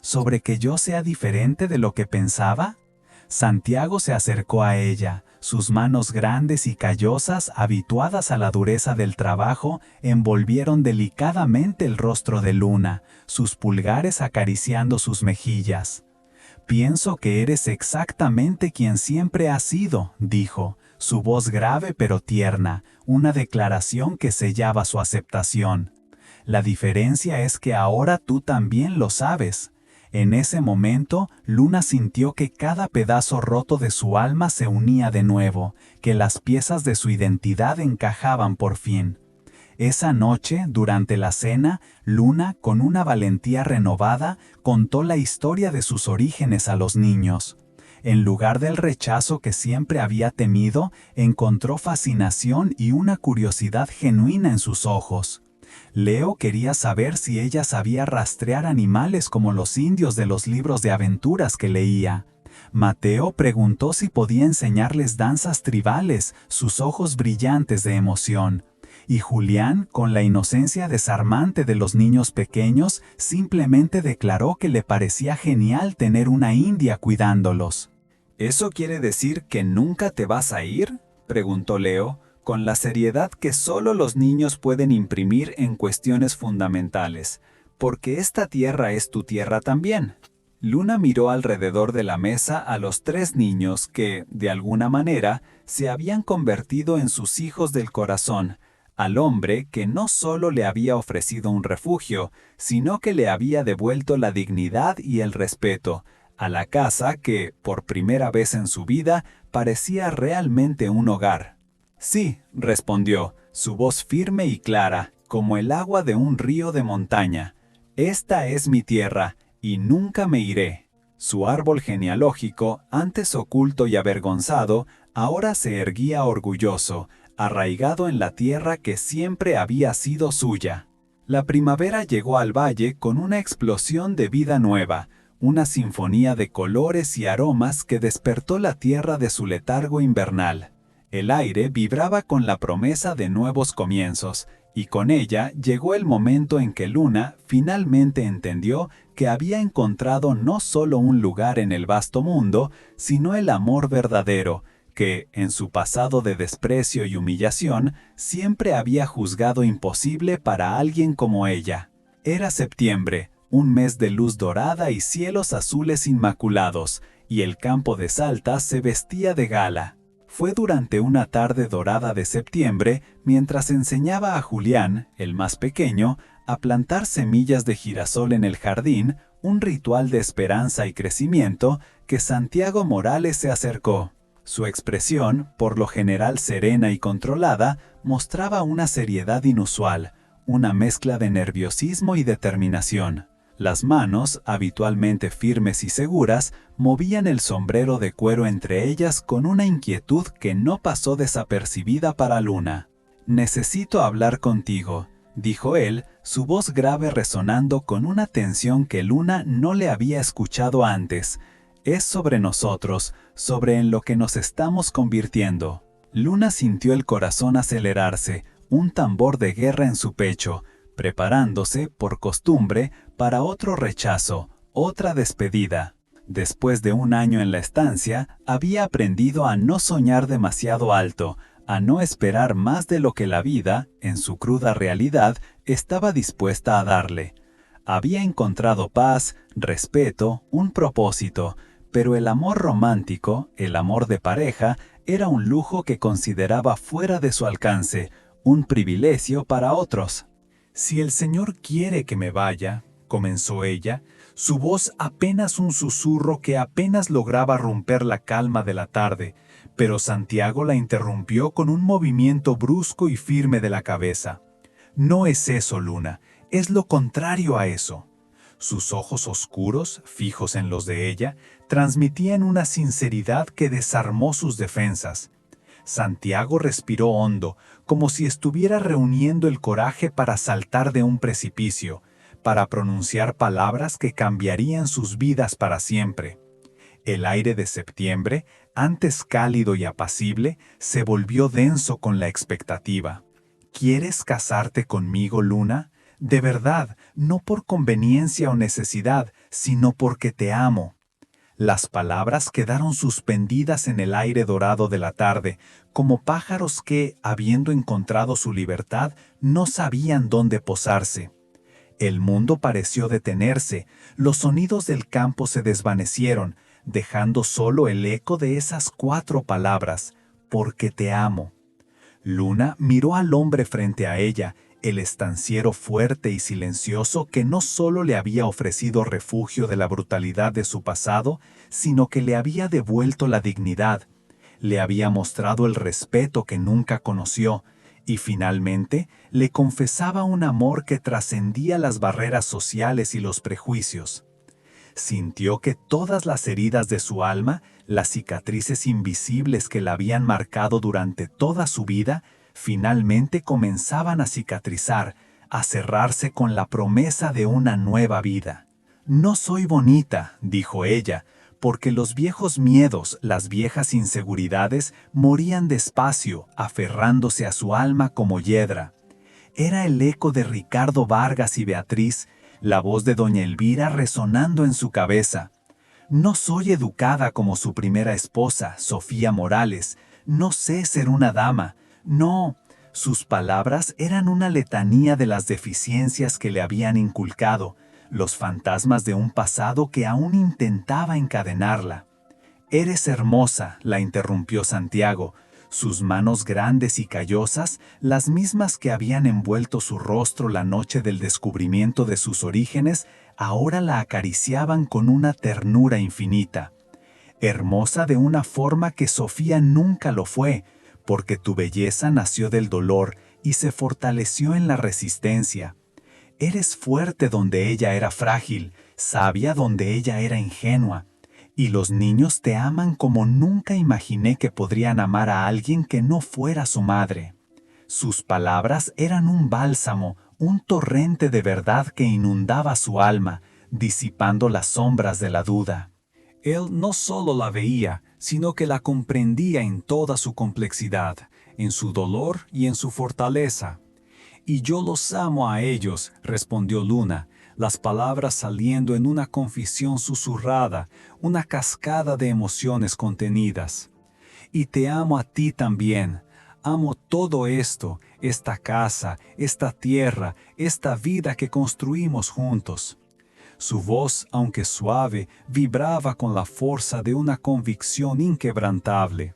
«¿Sobre que yo sea diferente de lo que pensaba?». Santiago se acercó a ella, sus manos grandes y callosas, habituadas a la dureza del trabajo, envolvieron delicadamente el rostro de Luna, sus pulgares acariciando sus mejillas. «Pienso que eres exactamente quien siempre has sido», dijo, su voz grave pero tierna, una declaración que sellaba su aceptación. «La diferencia es que ahora tú también lo sabes». En ese momento, Luna sintió que cada pedazo roto de su alma se unía de nuevo, que las piezas de su identidad encajaban por fin. Esa noche, durante la cena, Luna, con una valentía renovada, contó la historia de sus orígenes a los niños. En lugar del rechazo que siempre había temido, encontró fascinación y una curiosidad genuina en sus ojos. Leo quería saber si ella sabía rastrear animales como los indios de los libros de aventuras que leía. Mateo preguntó si podía enseñarles danzas tribales, sus ojos brillantes de emoción. Y Julián, con la inocencia desarmante de los niños pequeños, simplemente declaró que le parecía genial tener una india cuidándolos. ¿Eso quiere decir que nunca te vas a ir?, preguntó Leo, con la seriedad que solo los niños pueden imprimir en cuestiones fundamentales, porque esta tierra es tu tierra también. Luna miró alrededor de la mesa a los 3 niños que, de alguna manera, se habían convertido en sus hijos del corazón, al hombre que no solo le había ofrecido un refugio, sino que le había devuelto la dignidad y el respeto, a la casa que, por primera vez en su vida, parecía realmente un hogar. Sí, respondió, su voz firme y clara, como el agua de un río de montaña. Esta es mi tierra, y nunca me iré. Su árbol genealógico, antes oculto y avergonzado, ahora se erguía orgulloso, arraigado en la tierra que siempre había sido suya. La primavera llegó al valle con una explosión de vida nueva, una sinfonía de colores y aromas que despertó la tierra de su letargo invernal. El aire vibraba con la promesa de nuevos comienzos, y con ella llegó el momento en que Luna finalmente entendió que había encontrado no solo un lugar en el vasto mundo, sino el amor verdadero, que, en su pasado de desprecio y humillación, siempre había juzgado imposible para alguien como ella. Era septiembre, un mes de luz dorada y cielos azules inmaculados, y el campo de Salta se vestía de gala. Fue durante una tarde dorada de septiembre, mientras enseñaba a Julián, el más pequeño, a plantar semillas de girasol en el jardín, un ritual de esperanza y crecimiento, que Santiago Morales se acercó. Su expresión, por lo general serena y controlada, mostraba una seriedad inusual, una mezcla de nerviosismo y determinación. Las manos, habitualmente firmes y seguras, movían el sombrero de cuero entre ellas con una inquietud que no pasó desapercibida para Luna. «Necesito hablar contigo», dijo él, su voz grave resonando con una tensión que Luna no le había escuchado antes. «Es sobre nosotros, sobre en lo que nos estamos convirtiendo». Luna sintió el corazón acelerarse, un tambor de guerra en su pecho, preparándose, por costumbre, para otro rechazo, otra despedida. Después de un año en la estancia, había aprendido a no soñar demasiado alto, a no esperar más de lo que la vida, en su cruda realidad, estaba dispuesta a darle. Había encontrado paz, respeto, un propósito, pero el amor romántico, el amor de pareja, era un lujo que consideraba fuera de su alcance, un privilegio para otros. «Si el Señor quiere que me vaya», comenzó ella, su voz apenas un susurro que apenas lograba romper la calma de la tarde, pero Santiago la interrumpió con un movimiento brusco y firme de la cabeza. «No es eso, Luna, es lo contrario a eso». Sus ojos oscuros, fijos en los de ella, transmitían una sinceridad que desarmó sus defensas. Santiago respiró hondo, como si estuviera reuniendo el coraje para saltar de un precipicio, para pronunciar palabras que cambiarían sus vidas para siempre. El aire de septiembre, antes cálido y apacible, se volvió denso con la expectativa. «¿Quieres casarte conmigo, Luna? De verdad, no por conveniencia o necesidad, sino porque te amo». Las palabras quedaron suspendidas en el aire dorado de la tarde, como pájaros que, habiendo encontrado su libertad, no sabían dónde posarse. El mundo pareció detenerse, los sonidos del campo se desvanecieron, dejando solo el eco de esas 4 palabras, «porque te amo». Luna miró al hombre frente a ella, el estanciero fuerte y silencioso que no solo le había ofrecido refugio de la brutalidad de su pasado, sino que le había devuelto la dignidad, le había mostrado el respeto que nunca conoció, y finalmente le confesaba un amor que trascendía las barreras sociales y los prejuicios. Sintió que todas las heridas de su alma, las cicatrices invisibles que la habían marcado durante toda su vida, finalmente comenzaban a cicatrizar, a cerrarse con la promesa de una nueva vida. «No soy bonita», dijo ella, porque los viejos miedos, las viejas inseguridades, morían despacio, aferrándose a su alma como hiedra. Era el eco de Ricardo Vargas y Beatriz, la voz de doña Elvira resonando en su cabeza. No soy educada como su primera esposa, Sofía Morales. No sé ser una dama. No. Sus palabras eran una letanía de las deficiencias que le habían inculcado, los fantasmas de un pasado que aún intentaba encadenarla. «Eres hermosa», la interrumpió Santiago. Sus manos grandes y callosas, las mismas que habían envuelto su rostro la noche del descubrimiento de sus orígenes, ahora la acariciaban con una ternura infinita. Hermosa de una forma que Sofía nunca lo fue, porque tu belleza nació del dolor y se fortaleció en la resistencia. Eres fuerte donde ella era frágil, sabia donde ella era ingenua. Y los niños te aman como nunca imaginé que podrían amar a alguien que no fuera su madre. Sus palabras eran un bálsamo, un torrente de verdad que inundaba su alma, disipando las sombras de la duda. Él no solo la veía, sino que la comprendía en toda su complejidad, en su dolor y en su fortaleza. «Y yo los amo a ellos», respondió Luna, las palabras saliendo en una confesión susurrada, una cascada de emociones contenidas. «Y te amo a ti también. Amo todo esto, esta casa, esta tierra, esta vida que construimos juntos». Su voz, aunque suave, vibraba con la fuerza de una convicción inquebrantable.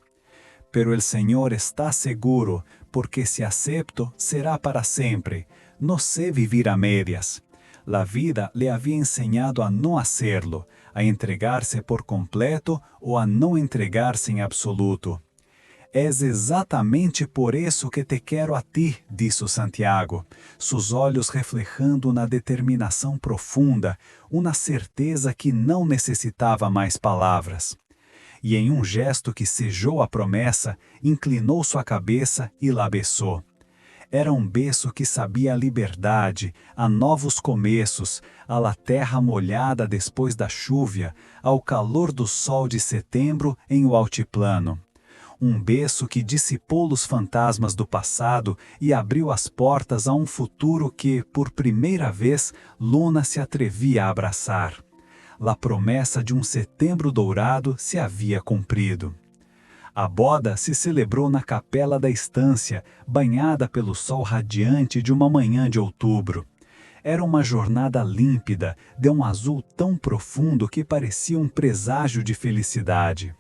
«Pero el Señor está seguro, porque si acepto, será para siempre. No sé vivir a medias». La vida le había enseñado a no hacerlo, a entregarse por completo o a no entregarse en absoluto. «Es exatamente por eso que te quero a ti», dijo Santiago, sus olhos reflejando una determinação profunda, una certeza que não necessitava mais palavras. E em um gesto que sellou a promessa, inclinou sua cabeça e la besou. Era um beijo que sabia a liberdade, a novos começos, a la terra molhada depois da chuva, ao calor do sol de setembro em o altiplano. Um beijo que dissipou os fantasmas do passado e abriu as portas a um futuro que, por primeira vez, Luna se atrevia a abraçar. A promessa de um setembro dourado se havia cumprido. A boda se celebrou na capela da estância, banhada pelo sol radiante de uma manhã de outubro. Era uma jornada límpida, de um azul tão profundo que parecia um presságio de felicidade.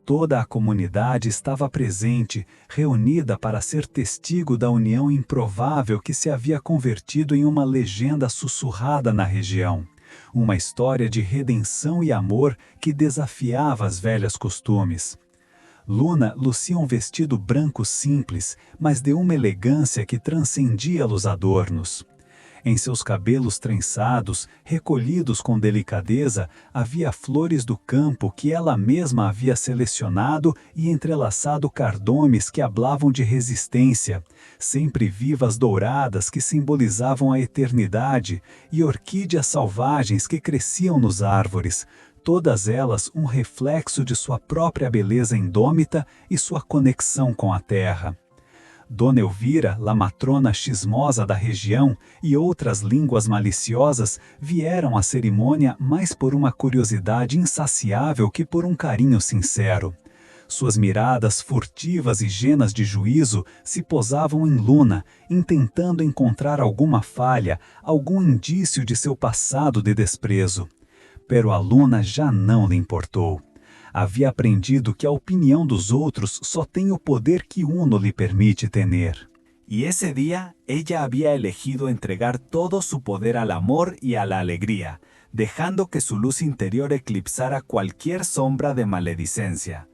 Toda a comunidade estava presente, reunida para ser testigo da união improvável que se havia convertido em uma legenda sussurrada na região. Uma história de redenção e amor que desafiava as velhas costumes. Luna lucia um vestido branco simples, mas de uma elegância que transcendia os adornos. Em seus cabelos trançados, recolhidos com delicadeza, havia flores do campo que ela mesma havia selecionado e entrelaçado cardumes que hablavam de resistência, sempre vivas douradas que simbolizavam a eternidade, e orquídeas selvagens que cresciam nos árvores, todas elas um reflexo de sua própria beleza indômita e sua conexão com a terra. Dona Elvira, la matrona xismosa da região, e outras línguas maliciosas vieram à cerimônia mais por uma curiosidade insaciável que por um carinho sincero. Suas miradas furtivas e llenas de juízo se posavam em Luna, intentando encontrar alguma falha, algum indício de seu passado de desprezo. Pero a Luna já não lhe importou. Havia aprendido que a opinião dos outros só tem o poder que uno lhe permite tener. Y ese día ella había elegido entregar todo su poder al amor y a la alegría, dejando que su luz interior eclipsara cualquier sombra de maledicencia.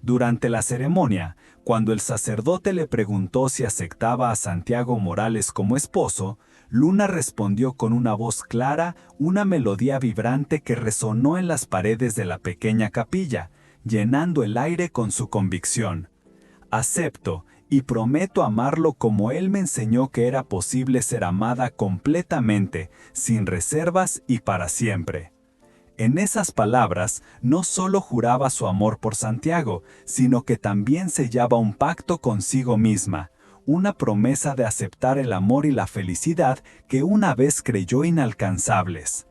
Durante la ceremonia, cuando el sacerdote le preguntó si aceptaba a Santiago Morales como esposo, Luna respondió con una voz clara, una melodía vibrante que resonó en las paredes de la pequeña capilla, llenando el aire con su convicción. «Acepto y prometo amarlo como él me enseñó que era posible ser amada completamente, sin reservas y para siempre». En esas palabras, no solo juraba su amor por Santiago, sino que también sellaba un pacto consigo misma, una promesa de aceptar el amor y la felicidad que una vez creyó inalcanzables.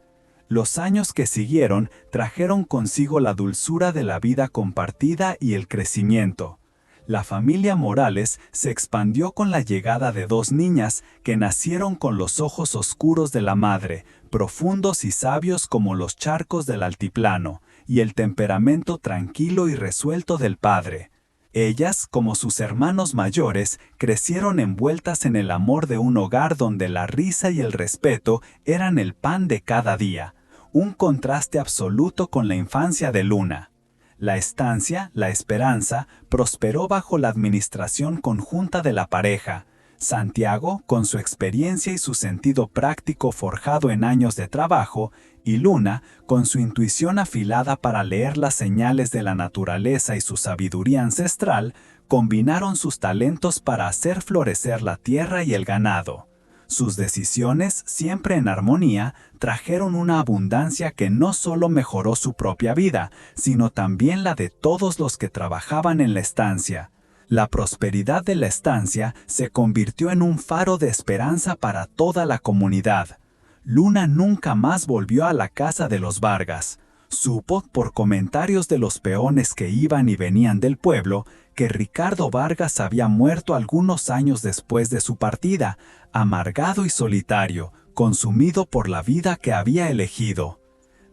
Los años que siguieron trajeron consigo la dulzura de la vida compartida y el crecimiento. La familia Morales se expandió con la llegada de 2 niñas que nacieron con los ojos oscuros de la madre, profundos y sabios como los charcos del altiplano, y el temperamento tranquilo y resuelto del padre. Ellas, como sus hermanos mayores, crecieron envueltas en el amor de un hogar donde la risa y el respeto eran el pan de cada día, un contraste absoluto con la infancia de Luna. La estancia, La Esperanza, prosperó bajo la administración conjunta de la pareja. Santiago, con su experiencia y su sentido práctico forjado en años de trabajo, y Luna, con su intuición afilada para leer las señales de la naturaleza y su sabiduría ancestral, combinaron sus talentos para hacer florecer la tierra y el ganado. Sus decisiones, siempre en armonía, trajeron una abundancia que no solo mejoró su propia vida, sino también la de todos los que trabajaban en la estancia. La prosperidad de la estancia se convirtió en un faro de esperanza para toda la comunidad. Luna nunca más volvió a la casa de los Vargas. Supo, por comentarios de los peones que iban y venían del pueblo, que Ricardo Vargas había muerto algunos años después de su partida, amargado y solitario, consumido por la vida que había elegido.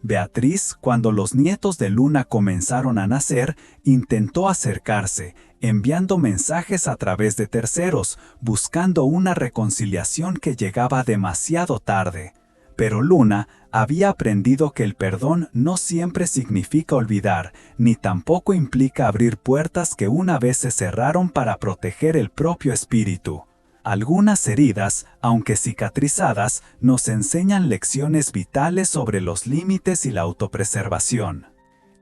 Beatriz, cuando los nietos de Luna comenzaron a nacer, intentó acercarse, enviando mensajes a través de terceros, buscando una reconciliación que llegaba demasiado tarde. Pero Luna había aprendido que el perdón no siempre significa olvidar, ni tampoco implica abrir puertas que una vez se cerraron para proteger el propio espíritu. Algunas heridas, aunque cicatrizadas, nos enseñan lecciones vitales sobre los límites y la autopreservación.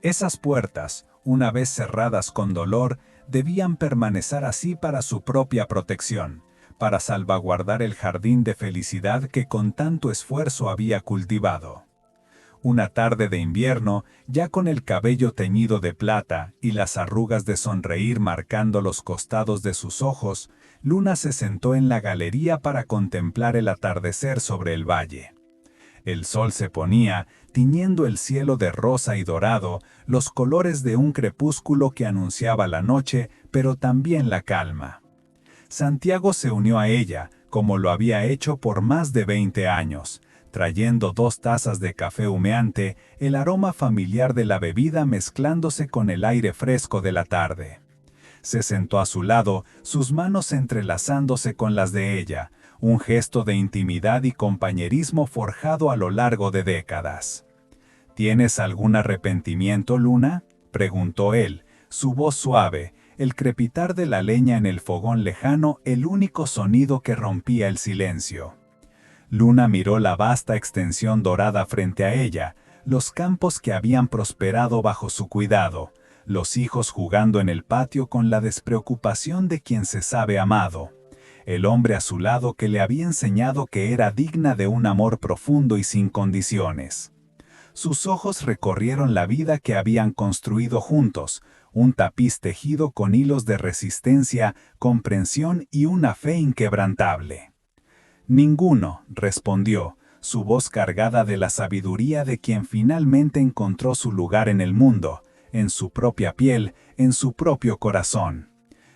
Esas puertas, una vez cerradas con dolor, debían permanecer así para su propia protección, para salvaguardar el jardín de felicidad que con tanto esfuerzo había cultivado. Una tarde de invierno, ya con el cabello teñido de plata y las arrugas de sonreír marcando los costados de sus ojos, Luna se sentó en la galería para contemplar el atardecer sobre el valle. El sol se ponía, tiñendo el cielo de rosa y dorado, los colores de un crepúsculo que anunciaba la noche, pero también la calma. Santiago se unió a ella, como lo había hecho por más de 20 años, trayendo 2 tazas de café humeante, el aroma familiar de la bebida mezclándose con el aire fresco de la tarde. Se sentó a su lado, sus manos entrelazándose con las de ella, un gesto de intimidad y compañerismo forjado a lo largo de décadas. ¿Tienes algún arrepentimiento, Luna?, preguntó él, su voz suave, el crepitar de la leña en el fogón lejano el único sonido que rompía el silencio. Luna miró la vasta extensión dorada frente a ella, los campos que habían prosperado bajo su cuidado, los hijos jugando en el patio con la despreocupación de quien se sabe amado, el hombre a su lado que le había enseñado que era digna de un amor profundo y sin condiciones. Sus ojos recorrieron la vida que habían construido juntos, un tapiz tejido con hilos de resistencia, comprensión y una fe inquebrantable. Ninguno, respondió, su voz cargada de la sabiduría de quien finalmente encontró su lugar en el mundo, en su propia piel, en su propio corazón.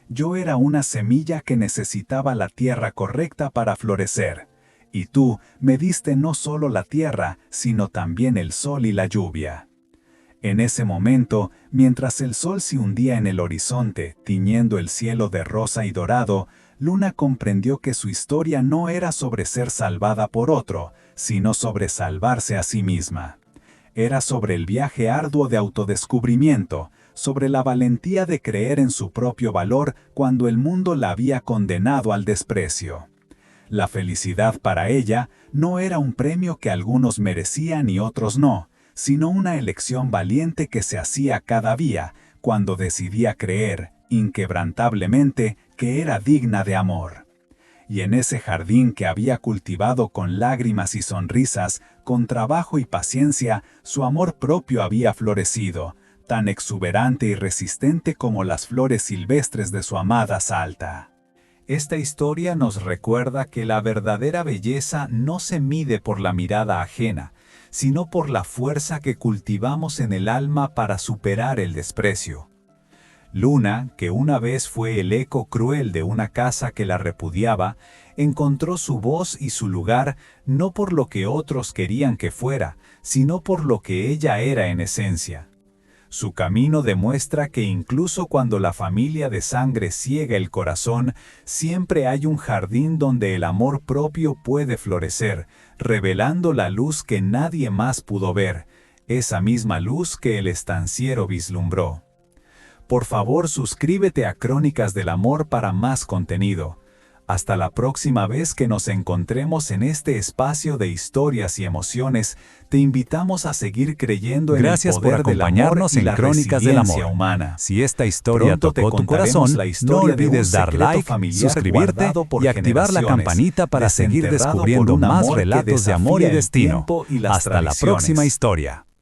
Yo era una semilla que necesitaba la tierra correcta para florecer, y tú me diste no solo la tierra, sino también el sol y la lluvia. En ese momento, mientras el sol se hundía en el horizonte, tiñendo el cielo de rosa y dorado, Luna comprendió que su historia no era sobre ser salvada por otro, sino sobre salvarse a sí misma. Era sobre el viaje arduo de autodescubrimiento, sobre la valentía de creer en su propio valor cuando el mundo la había condenado al desprecio. La felicidad para ella no era un premio que algunos merecían y otros no, sino una elección valiente que se hacía cada día cuando decidía creer, inquebrantablemente, que era digna de amor. y en ese jardín que había cultivado con lágrimas y sonrisas, con trabajo y paciencia, su amor propio había florecido, tan exuberante y resistente como las flores silvestres de su amada Salta. Esta historia nos recuerda que la verdadera belleza no se mide por la mirada ajena, sino por la fuerza que cultivamos en el alma para superar el desprecio. Luna, que una vez fue el eco cruel de una casa que la repudiaba, encontró su voz y su lugar no por lo que otros querían que fuera, sino por lo que ella era en esencia. Su camino demuestra que incluso cuando la familia de sangre ciega el corazón, siempre hay un jardín donde el amor propio puede florecer, revelando la luz que nadie más pudo ver, esa misma luz que el estanciero vislumbró. Por favor, suscríbete a Crónicas del Amor para más contenido. Hasta la próxima vez que nos encontremos en este espacio de historias y emociones, te invitamos a seguir creyendo en el poder del amor y la resiliencia humana. Si esta historia tocó tu corazón, no olvides dar like, suscribirte y activar la campanita para seguir descubriendo más relatos de amor y destino. Hasta la próxima historia.